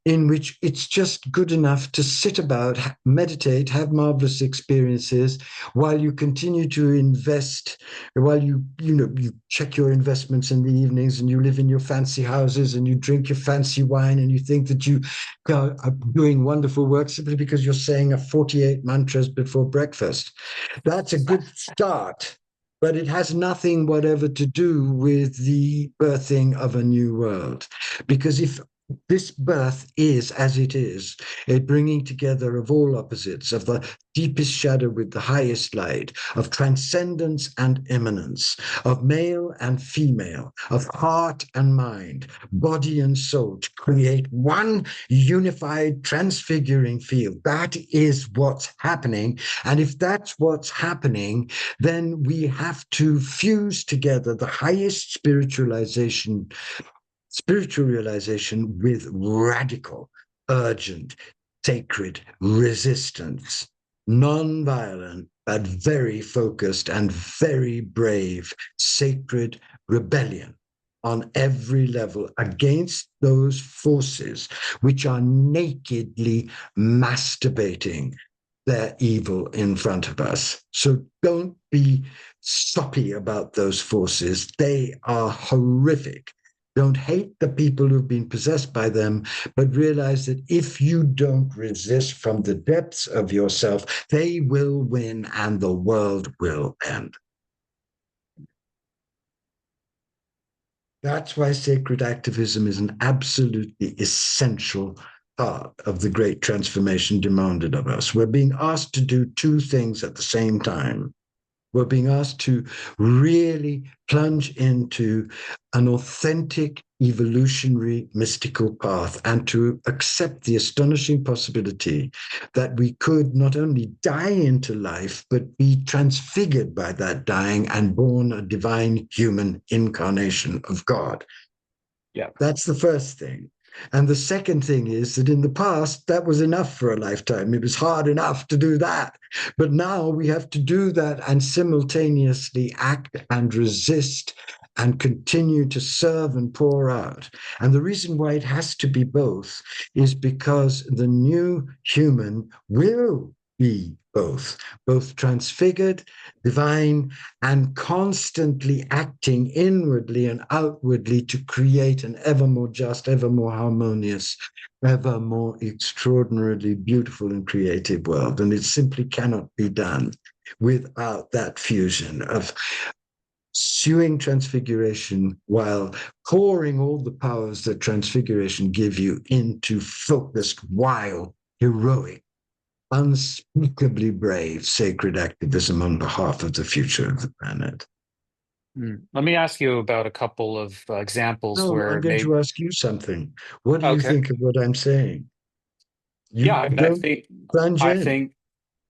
in which it's just good enough to sit about, meditate, have marvelous experiences while you continue to invest, while you check your investments in the evenings and you live in your fancy houses and you drink your fancy wine and you think that you are doing wonderful work simply because you're saying a 48 mantras before breakfast. That's a good start, but it has nothing whatever to do with the birthing of a new world. Because if this birth is, as it is, a bringing together of all opposites, of the deepest shadow with the highest light, of transcendence and immanence, of male and female, of heart and mind, body and soul, to create one unified, transfiguring field. That is what's happening. And if that's what's happening, then we have to fuse together the highest spiritual realization with radical, urgent, sacred resistance, non-violent, but very focused and very brave, sacred rebellion on every level against those forces which are nakedly masturbating their evil in front of us. So don't be soppy about those forces. They are horrific. Don't hate the people who've been possessed by them, but realize that if you don't resist from the depths of yourself, they will win and the world will end. That's why sacred activism is an absolutely essential part of the great transformation demanded of us. We're being asked to do two things at the same time. We're being asked to really plunge into an authentic evolutionary mystical path and to accept the astonishing possibility that we could not only die into life, but be transfigured by that dying and born a divine human incarnation of God. Yeah. That's the first thing. And the second thing is that in the past, that was enough for a lifetime. It was hard enough to do that. But now we have to do that and simultaneously act and resist and continue to serve and pour out. And the reason why it has to be both is because the new human will be both transfigured, divine, and constantly acting inwardly and outwardly to create an ever more just, ever more harmonious, ever more extraordinarily beautiful and creative world. And it simply cannot be done without that fusion of pursuing transfiguration while pouring all the powers that transfiguration give you into focused, wild, heroic, unspeakably brave, sacred activism on behalf of the future of the planet. Let me ask you about a couple of examples No, I'm where going to maybe. ask you something. What do you Okay. think of what I'm saying? You Yeah, I mean, I don't think, plunge I in. think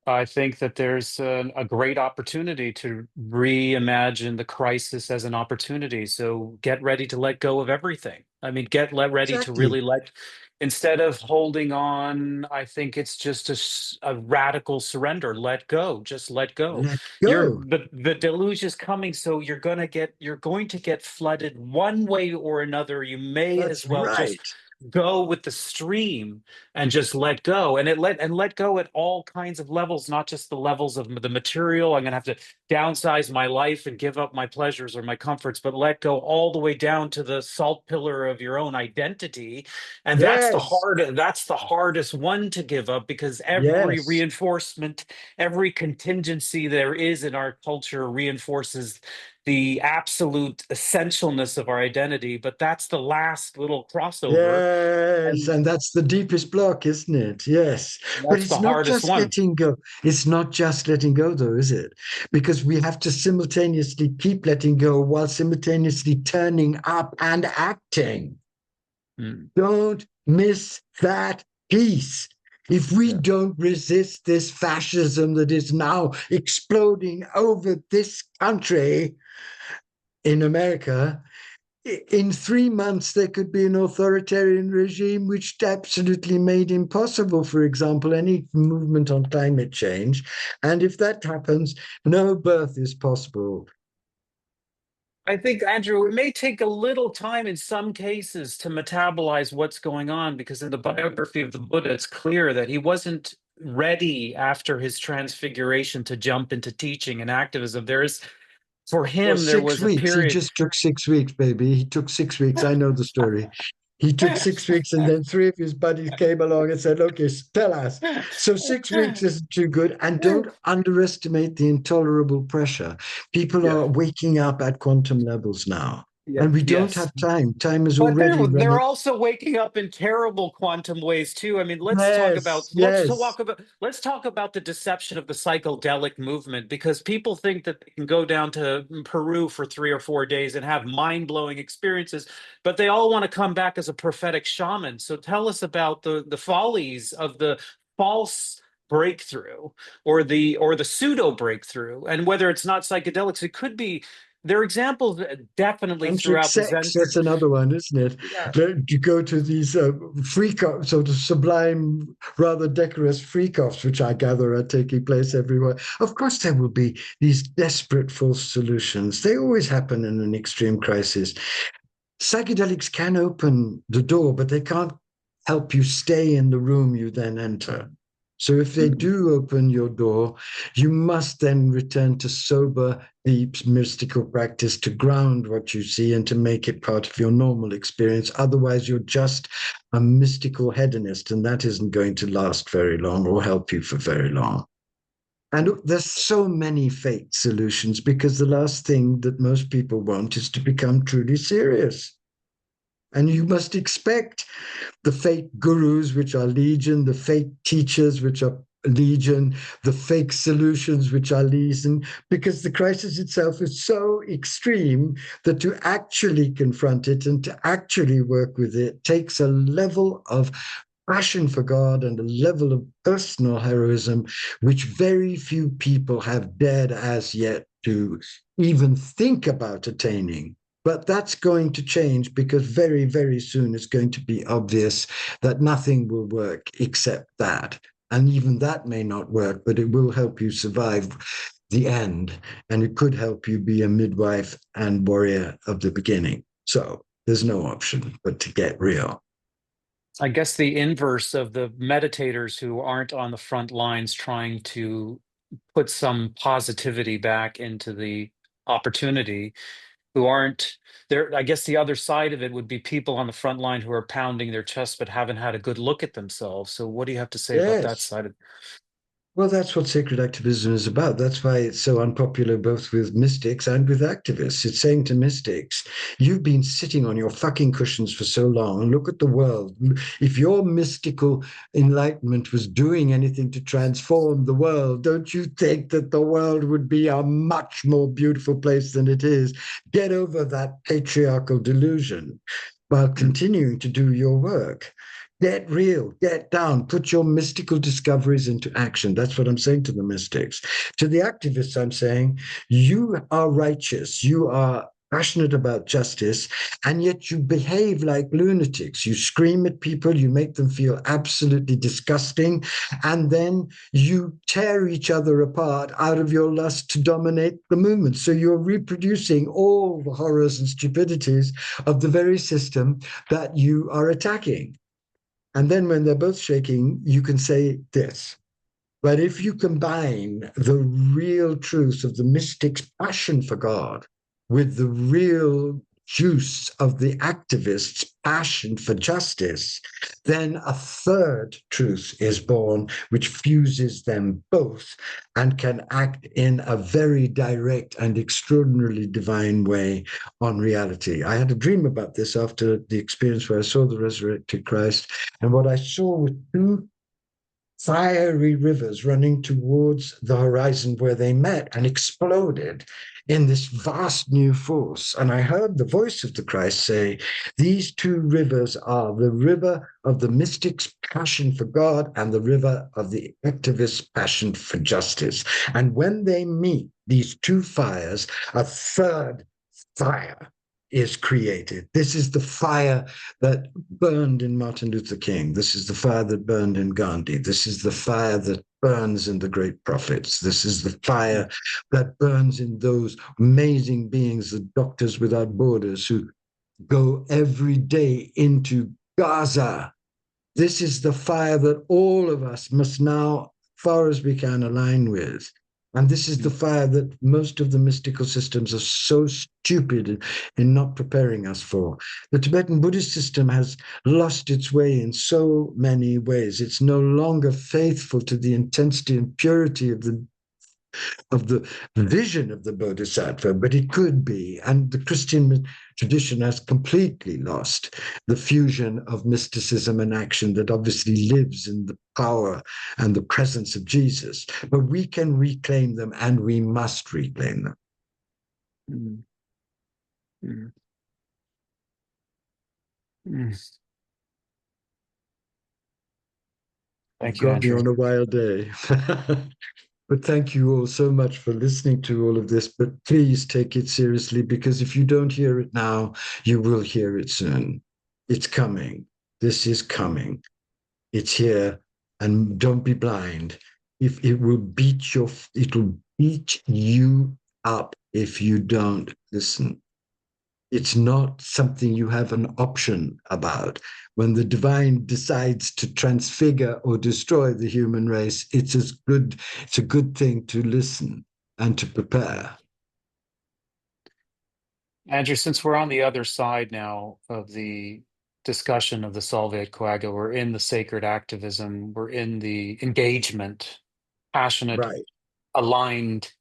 I think that there's a great opportunity to reimagine the crisis as an opportunity. So get ready to let go of everything. I mean, ready to Exactly. really instead of holding on, I think it's just a radical surrender. Let go, just let go. Let go. The deluge is coming, so you're going to get flooded one way or another. You may That's as well just right. go with the stream and just let go, and let go at all kinds of levels, not just the levels of the material. I'm going to have to downsize my life and give up my pleasures or my comforts, but let go all the way down to the salt pillar of your own identity. And Yes. that's the hardest one to give up, because every Yes. reinforcement, every contingency there is in our culture reinforces the absolute essentialness of our identity. But that's the last little crossover, Yes, and and that's the deepest block, isn't it? Yes. But that's the it's not hardest just one. letting go. It's not just letting go, though, is it? Because we have to simultaneously keep letting go while simultaneously turning up and acting. Mm, Don't miss that piece. If we yeah. don't resist this fascism that is now exploding over this country in America, in 3 months, there could be an authoritarian regime which absolutely made impossible, for example, any movement on climate change. And if that happens, no birth is possible. I think, Andrew, it may take a little time in some cases to metabolize what's going on, because in the biography of the Buddha, it's clear that he wasn't ready after his transfiguration to jump into teaching and activism. For Well, him, there six was a weeks. He period. just took 6 weeks, baby. He took 6 weeks. I know the story. He took 6 weeks, and then three of his buddies came along and said, "Okay, tell us." So 6 weeks isn't too good. And don't underestimate the intolerable pressure. People Yeah. are waking up at quantum levels now, Yeah. and we don't Yes. have time. Time is But already they're running. also waking up in terrible quantum ways too. I mean, Yes, yes. let's talk about the deception of the psychedelic movement, because people think that they can go down to Peru for 3 or 4 days and have mind-blowing experiences, but they all want to come back as a prophetic shaman. So tell us about the follies of the false breakthrough, or the pseudo breakthrough, and whether it's not psychedelics, it could be. There are examples definitely Tantric throughout the Zen. sex, that's another one, isn't it? Yeah. You go to these freak offs, sort of sublime, rather decorous freak offs, which I gather are taking place everywhere. Of course, there will be these desperate false solutions. They always happen in an extreme crisis. Psychedelics can open the door, but they can't help you stay in the room you then enter. So if they Mm. do open your door, you must then return to sober, deep, mystical practice to ground what you see and to make it part of your normal experience. Otherwise, you're just a mystical hedonist, and that isn't going to last very long or help you for very long. And there's so many fake solutions because the last thing that most people want is to become truly serious. And you must expect the fake gurus, which are legion, the fake teachers, which are legion, the fake solutions, which are legion, because the crisis itself is so extreme that to actually confront it and to actually work with it takes a level of passion for God and a level of personal heroism, which very few people have dared as yet to even think about attaining. But that's going to change because very, very soon it's going to be obvious that nothing will work except that. And even that may not work, but it will help you survive the end. And it could help you be a midwife and warrior of the beginning. So there's no option but to get real. I guess the inverse of the meditators who aren't on the front lines trying to put some positivity back into the opportunity, who aren't there. I guess the other side of it would be people on the front line who are pounding their chest but haven't had a good look at themselves. So what do you have to say about that Yes. side of? Well, that's what sacred activism is about. That's why it's so unpopular both with mystics and with activists. It's saying to mystics, you've been sitting on your fucking cushions for so long. Look at the world. If your mystical enlightenment was doing anything to transform the world, don't you think that the world would be a much more beautiful place than it is? Get over that patriarchal delusion while continuing to do your work. Get real, get down, put your mystical discoveries into action. That's what I'm saying to the mystics. To the activists, I'm saying, you are righteous, you are passionate about justice, and yet you behave like lunatics. You scream at people, you make them feel absolutely disgusting, and then you tear each other apart out of your lust to dominate the movement. So you're reproducing all the horrors and stupidities of the very system that you are attacking. And then when they're both shaking, you can say this. But if you combine the real truth of the mystic's passion for God with the real juice of the activist's passion for justice, then a third truth is born, which fuses them both and can act in a very direct and extraordinarily divine way on reality. I had a dream about this after the experience where I saw the resurrected Christ, and what I saw were two fiery rivers running towards the horizon where they met and exploded in this vast new force. And I heard the voice of the Christ say, these two rivers are the river of the mystic's passion for God and the river of the activist's passion for justice. And when they meet, these two fires, a third fire is created. This is the fire that burned in Martin Luther King. This is the fire that burned in Gandhi. This is the fire that burns in the great prophets. This is the fire that burns in those amazing beings, the Doctors Without Borders, who go every day into Gaza. This is the fire that all of us must now, far as we can, align with. And this is the fire that most of the mystical systems are so stupid in not preparing us for. The Tibetan Buddhist system has lost its way in so many ways. It's no longer faithful to the intensity and purity of the vision of the Bodhisattva, but it could be. And the Christian tradition has completely lost the fusion of mysticism and action that obviously lives in the power and the presence of Jesus. But we can reclaim them, and we must reclaim them. Mm. Mm. Mm. You've Thank you, got me Andrew. on a wild day. But thank you all so much for listening to all of this. But please take it seriously, because if you don't hear it now, you will hear it soon. It's coming. This is coming. It's here. And don't be blind. If it will it will beat you up if you don't listen. It's not something you have an option about. When the divine decides to transfigure or destroy the human race, it's a good thing to listen and to prepare. Andrew, since we're on the other side now of the discussion of the Solvate Coagula, we're in the sacred activism, we're in the engagement, passionate, Right. aligned,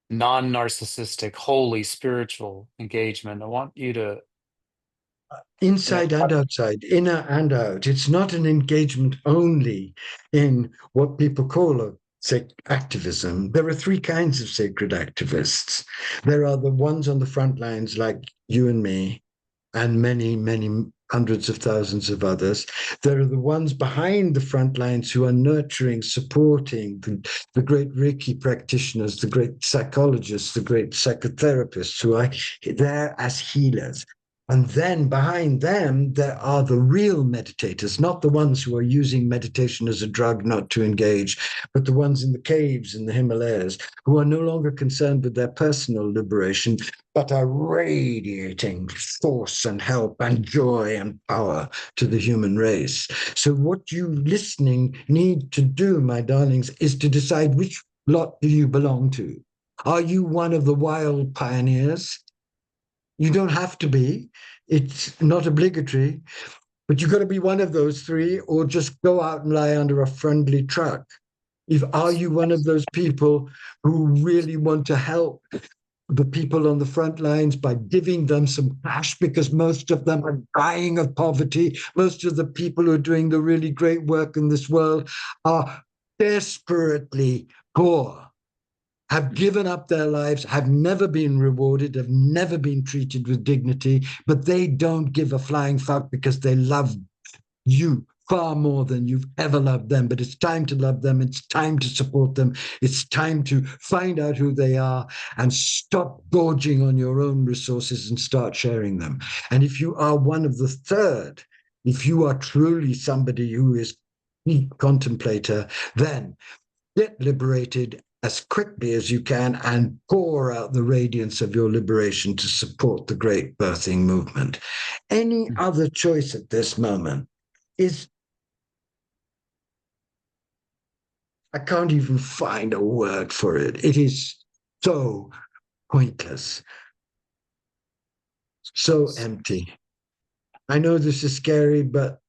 non-narcissistic, holy, spiritual engagement. I want you to, Inside and outside, inner and out. It's not an engagement only in what people call activism. There are three kinds of sacred activists. There are the ones on the front lines, like you and me, and many, many hundreds of thousands of others. There are the ones behind the front lines who are nurturing, supporting the great Reiki practitioners, the great psychologists, the great psychotherapists who are there as healers. And then behind them, there are the real meditators, not the ones who are using meditation as a drug not to engage, but the ones in the caves in the Himalayas who are no longer concerned with their personal liberation, but are radiating force and help and joy and power to the human race. So, what you listening need to do, my darlings, is to decide which lot do you belong to. Are you one of the wild pioneers? You don't have to be. It's not obligatory, but you've got to be one of those three, or just go out and lie under a friendly truck. If are you one of those people who really want to help the people on the front lines by giving them some cash because most of them are dying of poverty? Most of the people who are doing the really great work in this world are desperately poor, have given up their lives, have never been rewarded, have never been treated with dignity, but they don't give a flying fuck because they love you far more than you've ever loved them. But it's time to love them. It's time to support them. It's time to find out who they are and stop gorging on your own resources and start sharing them. And if you are one of the third, if you are truly somebody who is a contemplator, then get liberated as quickly as you can and pour out the radiance of your liberation to support the great birthing movement. Any other choice at this moment is, I can't even find a word for it. It is so pointless, so empty. I know this is scary, but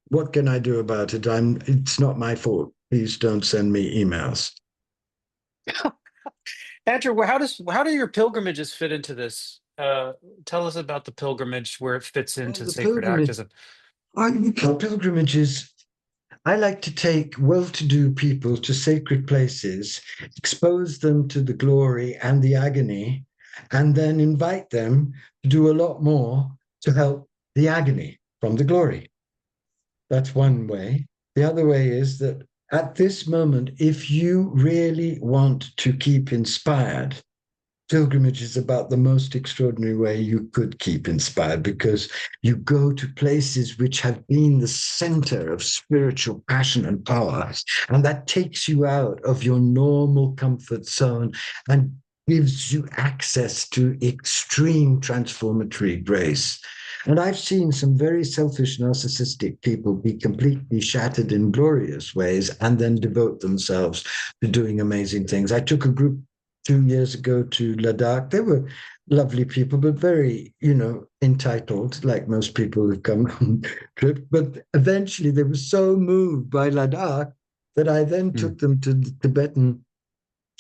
what can I do about it? It's not my fault. Please don't send me emails. Andrew, how do your pilgrimages fit into this? Tell us about the pilgrimage, where it fits Well, into the sacred pilgrimage, actism. pilgrimages, I like to take well-to-do people to sacred places, expose them to the glory and the agony, and then invite them to do a lot more to help the agony from the glory. That's one way. The other way is that at this moment, if you really want to keep inspired, pilgrimage is about the most extraordinary way you could keep inspired, because you go to places which have been the center of spiritual passion and power, and that takes you out of your normal comfort zone and gives you access to extreme transformatory grace. And I've seen some very selfish, narcissistic people be completely shattered in glorious ways and then devote themselves to doing amazing things. I took a group 2 years ago to Ladakh. They were lovely people, but very, entitled, like most people who come on trips. But eventually they were so moved by Ladakh that I then Mm. took them to the Tibetan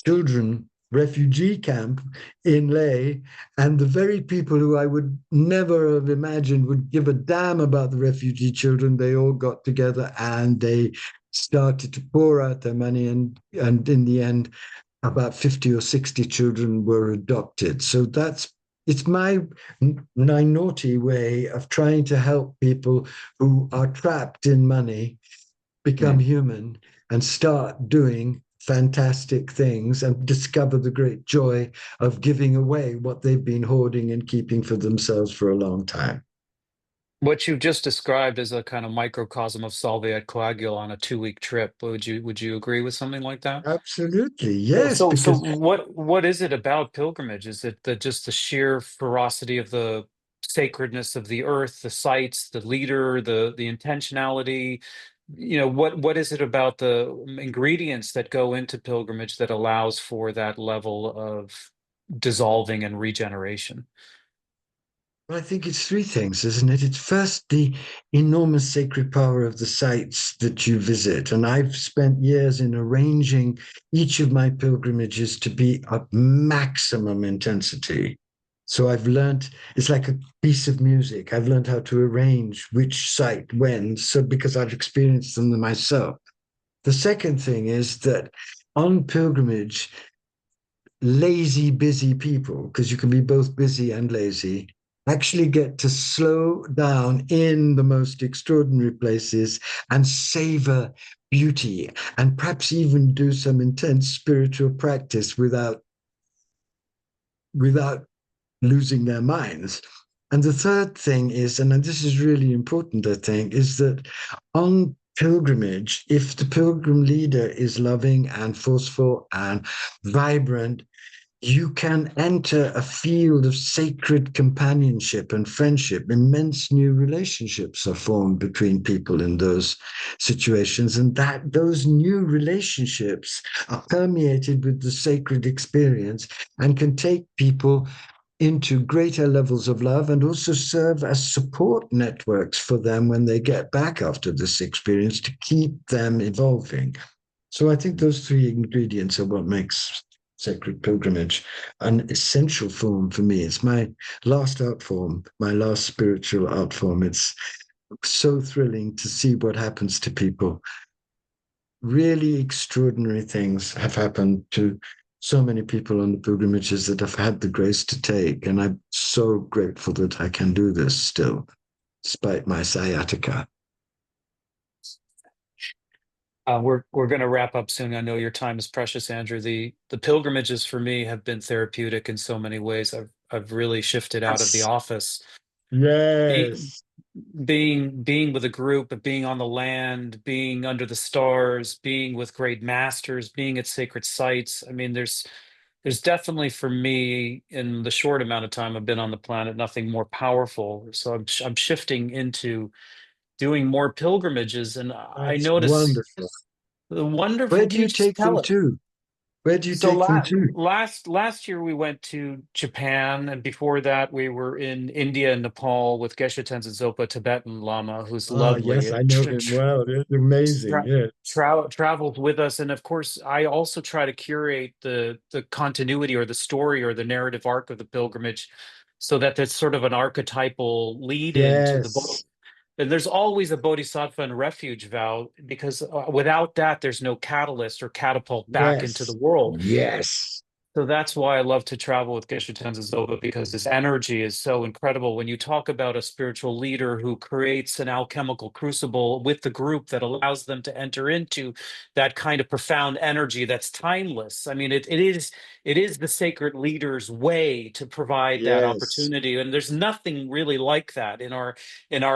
children refugee camp in Leh, and the very people who I would never have imagined would give a damn about the refugee children, they all got together and they started to pour out their money, and in the end about 50 or 60 children were adopted. So it's my naughty way of trying to help people who are trapped in money become Mm. human and start doing fantastic things and discover the great joy of giving away what they've been hoarding and keeping for themselves for a long time. What you've just described is a kind of microcosm of Solve et Coagula on a 2 week trip. Would you agree with something like that? Absolutely, So, yes, so, so because what is it about pilgrimage? Is it just the sheer ferocity of the sacredness of the earth, the sites, the leader, the intentionality? What is it about the ingredients that go into pilgrimage that allows for that level of dissolving and regeneration? I think it's three things, isn't it? It's first the enormous sacred power of the sites that you visit. And I've spent years in arranging each of my pilgrimages to be at maximum intensity. So I've learned, it's like a piece of music. I've learned how to arrange which site when, so because I've experienced them myself. The second thing is that on pilgrimage, lazy, busy people, because you can be both busy and lazy, actually get to slow down in the most extraordinary places and savor beauty and perhaps even do some intense spiritual practice without losing their minds. And the third thing is, and this is really important, I think, is that on pilgrimage, if the pilgrim leader is loving and forceful and vibrant, you can enter a field of sacred companionship and friendship. Immense new relationships are formed between people in those situations, and that those new relationships are permeated with the sacred experience and can take people into greater levels of love and also serve as support networks for them when they get back after this experience to keep them evolving. So I think those three ingredients are what makes sacred pilgrimage an essential form for me. It's my last art form, my last spiritual art form. It's so thrilling to see what happens to people. Really extraordinary things have happened to so many people on the pilgrimages that I've had the grace to take. And I'm so grateful that I can do this still, despite my sciatica. We're going to wrap up soon. I know your time is precious, Andrew. The pilgrimages for me have been therapeutic in so many ways. I've really shifted out of the Yes. office. Being Yes. being with a group, but being on the land, being under the stars, being with great masters, being at sacred sites. I mean, there's definitely for me in the short amount of time I've been on the planet, nothing more powerful. So I'm shifting into doing more pilgrimages, and I That's notice wonderful. the wonderful. Where do Can you you just take them tell it? to? Where do you So take them to? last year we went to Japan, and before that we were in India and Nepal with Geshe Tenzin Zopa, Tibetan Lama, who's Ah, lovely yes, I and know him well. It's amazing. Yes. traveled with us. And of course, I also try to curate the continuity or the story or the narrative arc of the pilgrimage, so that there's sort of an archetypal lead into the book. Yes. And there's always a bodhisattva and refuge vow, because without that, there's no catalyst or catapult back into the Yes. world. Yes. So that's why I love to travel with Geshe Tenzin Zoba, because his energy is so incredible. When you talk about a spiritual leader who creates an alchemical crucible with the group that allows them to enter into that kind of profound energy that's timeless. I mean, it is the sacred leader's way to provide that Yes. opportunity, and there's nothing really like that in our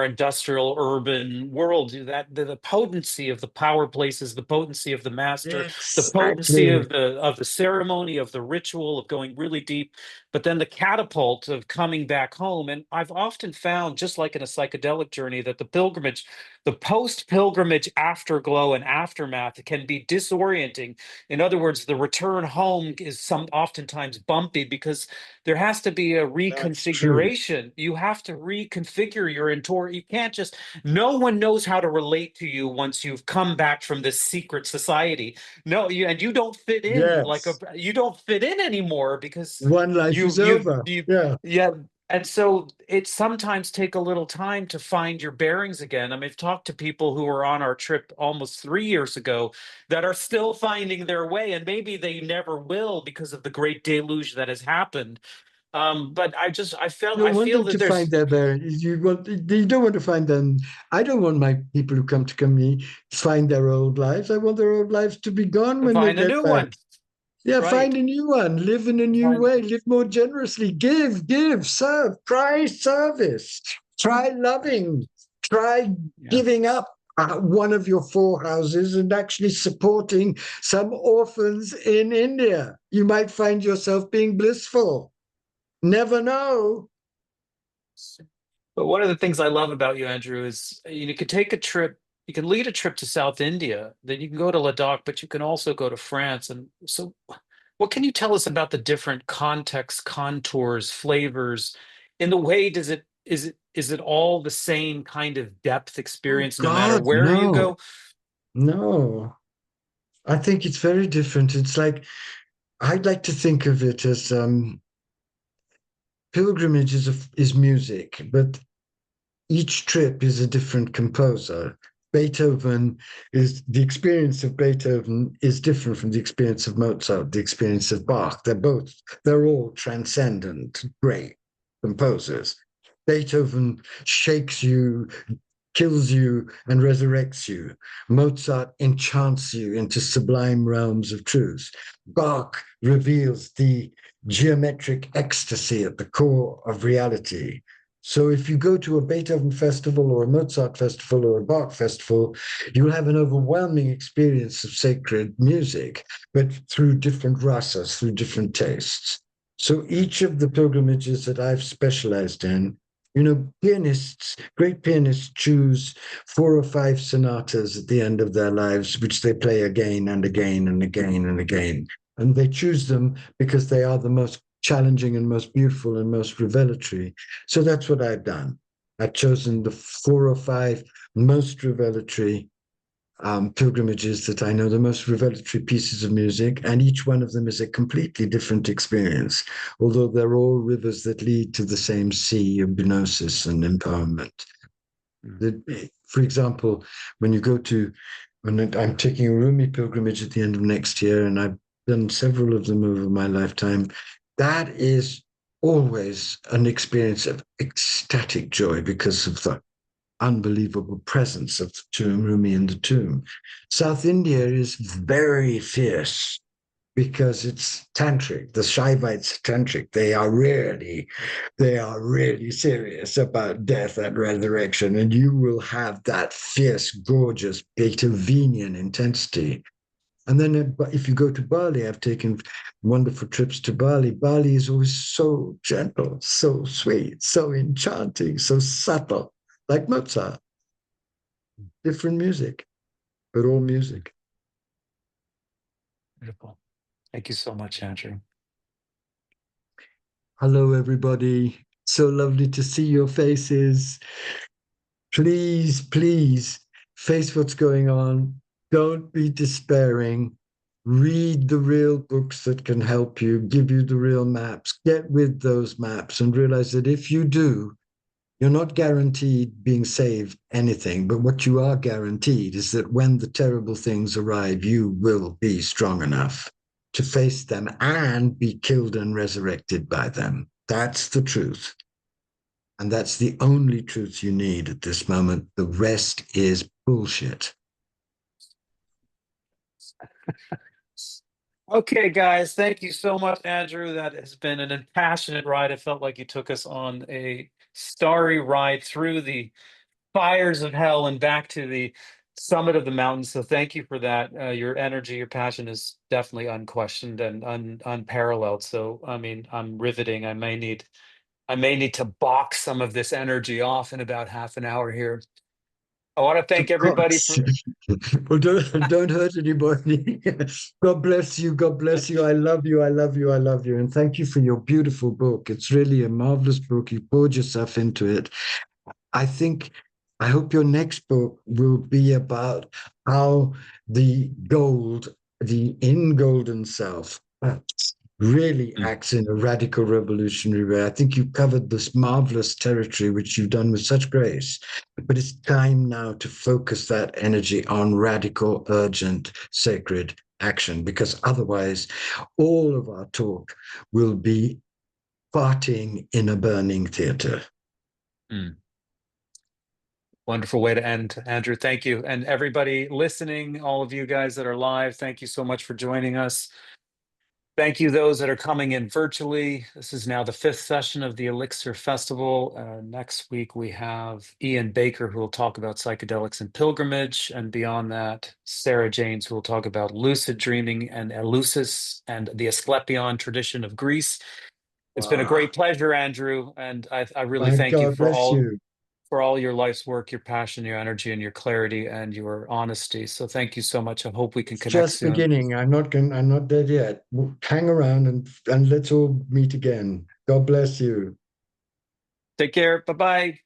industrial urban world. That the potency of the power places, the potency of the master, the potency Exactly. of the ceremony, of the ritual, of going really deep, but then the catapult of coming back home. And I've often found, just like in a psychedelic journey, that the pilgrimage, the post-pilgrimage afterglow and aftermath can be disorienting. In other words, the return home is oftentimes bumpy, because there has to be a That's true. reconfiguration. You have to reconfigure your entire, you can't just, no one knows how to relate to you once you've come back from this secret society. No, and you don't fit in, Yes. you don't fit in anymore, because One life is over. you Yeah. yeah. And so it sometimes take a little time to find your bearings again. I mean, I've talked to people who were on our trip almost 3 years ago that are still finding their way, and maybe they never will because of the great deluge that has happened. But You I don't want feel them that to find there's their bearings. You don't want to find them. I don't want my people who come to me find their old lives. I want their old lives to be gone to when they find a get new back. one, Yeah, right? find a new one, live in a To new find way, live more generously, give, serve, try service, try loving, try Yeah. giving up one of your four houses and actually supporting some orphans in India. You might find yourself being blissful. Never know. But one of the things I love about you, Andrew, is you could take a trip, you can lead a trip to South India, then you can go to Ladakh, but you can also go to France. And so, what can you tell us about the different contexts, contours, flavors? In the way, is it all the same kind of depth Oh, experience no matter God, where you no, go? no. I think it's very different. It's like, I'd like to think of it as pilgrimage is music, but each trip is a different composer. Beethoven is the experience of Beethoven is different from the experience of Mozart, the experience of Bach. They're all transcendent, great composers. Beethoven shakes you, kills you, and resurrects you. Mozart enchants you into sublime realms of truth. Bach reveals the geometric ecstasy at the core of reality. So if you go to a Beethoven festival or a Mozart festival or a Bach festival, you'll have an overwhelming experience of sacred music, but through different rasas, through different tastes. So each of the pilgrimages that I've specialized in, pianists, great pianists choose four or five sonatas at the end of their lives, which they play again and again and again and again. And they choose them because they are the most challenging and most beautiful and most revelatory. So that's what I've done. I've chosen the four or five most revelatory pilgrimages that I know, the most revelatory pieces of music, and each one of them is a completely different experience, although they're all rivers that lead to the same sea of gnosis and empowerment. Mm. For example, when you go to, when I'm taking a Rumi pilgrimage at the end of next year, and I've done several of them over my lifetime, that is always an experience of ecstatic joy because of the unbelievable presence of the tomb, Rumi in the tomb. South India is very fierce because it's tantric. The Shaivites are tantric. They are really serious about death and resurrection, and you will have that fierce, gorgeous, Beethovenian intensity. And then if you go to Bali, I've taken wonderful trips to Bali. Bali is always so gentle, so sweet, so enchanting, so subtle, like Mozart. Different music, but all music. Beautiful. Thank you so much, Andrew. Hello, everybody. So lovely to see your faces. Please, please face what's going on. Don't be despairing. Read the real books that can help you, give you the real maps. Get with those maps and realize that if you do, you're not guaranteed being saved anything, but what you are guaranteed is that when the terrible things arrive, you will be strong enough to face them and be killed and resurrected by them. That's the truth. And that's the only truth you need at this moment. The rest is bullshit. Okay, guys, thank you so much, Andrew. That has been an impassionate ride. It felt like you took us on a starry ride through the fires of hell and back to the summit of the mountains. So thank you for that. Your energy, your passion is definitely unquestioned and unparalleled. So I mean, I'm riveting. I may need to box some of this energy off in about half an hour here. I want to thank Of everybody course. for Well, don't hurt anybody. God bless you. God bless you. I love you. I love you. I love you. And thank you for your beautiful book. It's really a marvelous book. You poured yourself into it. I think, I hope your next book will be about how the gold, the in golden self, really Mm. acts in a radical revolutionary way. I think you've covered this marvelous territory, which you've done with such grace. But it's time now to focus that energy on radical, urgent, sacred action, because otherwise, all of our talk will be farting in a burning theater. Mm. Wonderful way to end, Andrew. Thank you. And everybody listening, all of you guys that are live, thank you so much for joining us. Thank you, those that are coming in virtually. This is now the fifth session of the Elixir Festival. Next week, we have Ian Baker, who will talk about psychedelics and pilgrimage. And beyond that, Sarah Janes, who will talk about lucid dreaming and Eleusis and the Asclepion tradition of Greece. It's been a Wow. great pleasure, Andrew. And I really My thank you God bless you. for all your life's work, your passion, your energy, and your clarity and your honesty. So thank you so much. I hope we can It's connect just soon. beginning. I'm not dead yet. Hang around and let's all meet again. God bless you. Take care. Bye bye.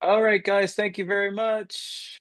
All right, guys. Thank you very much.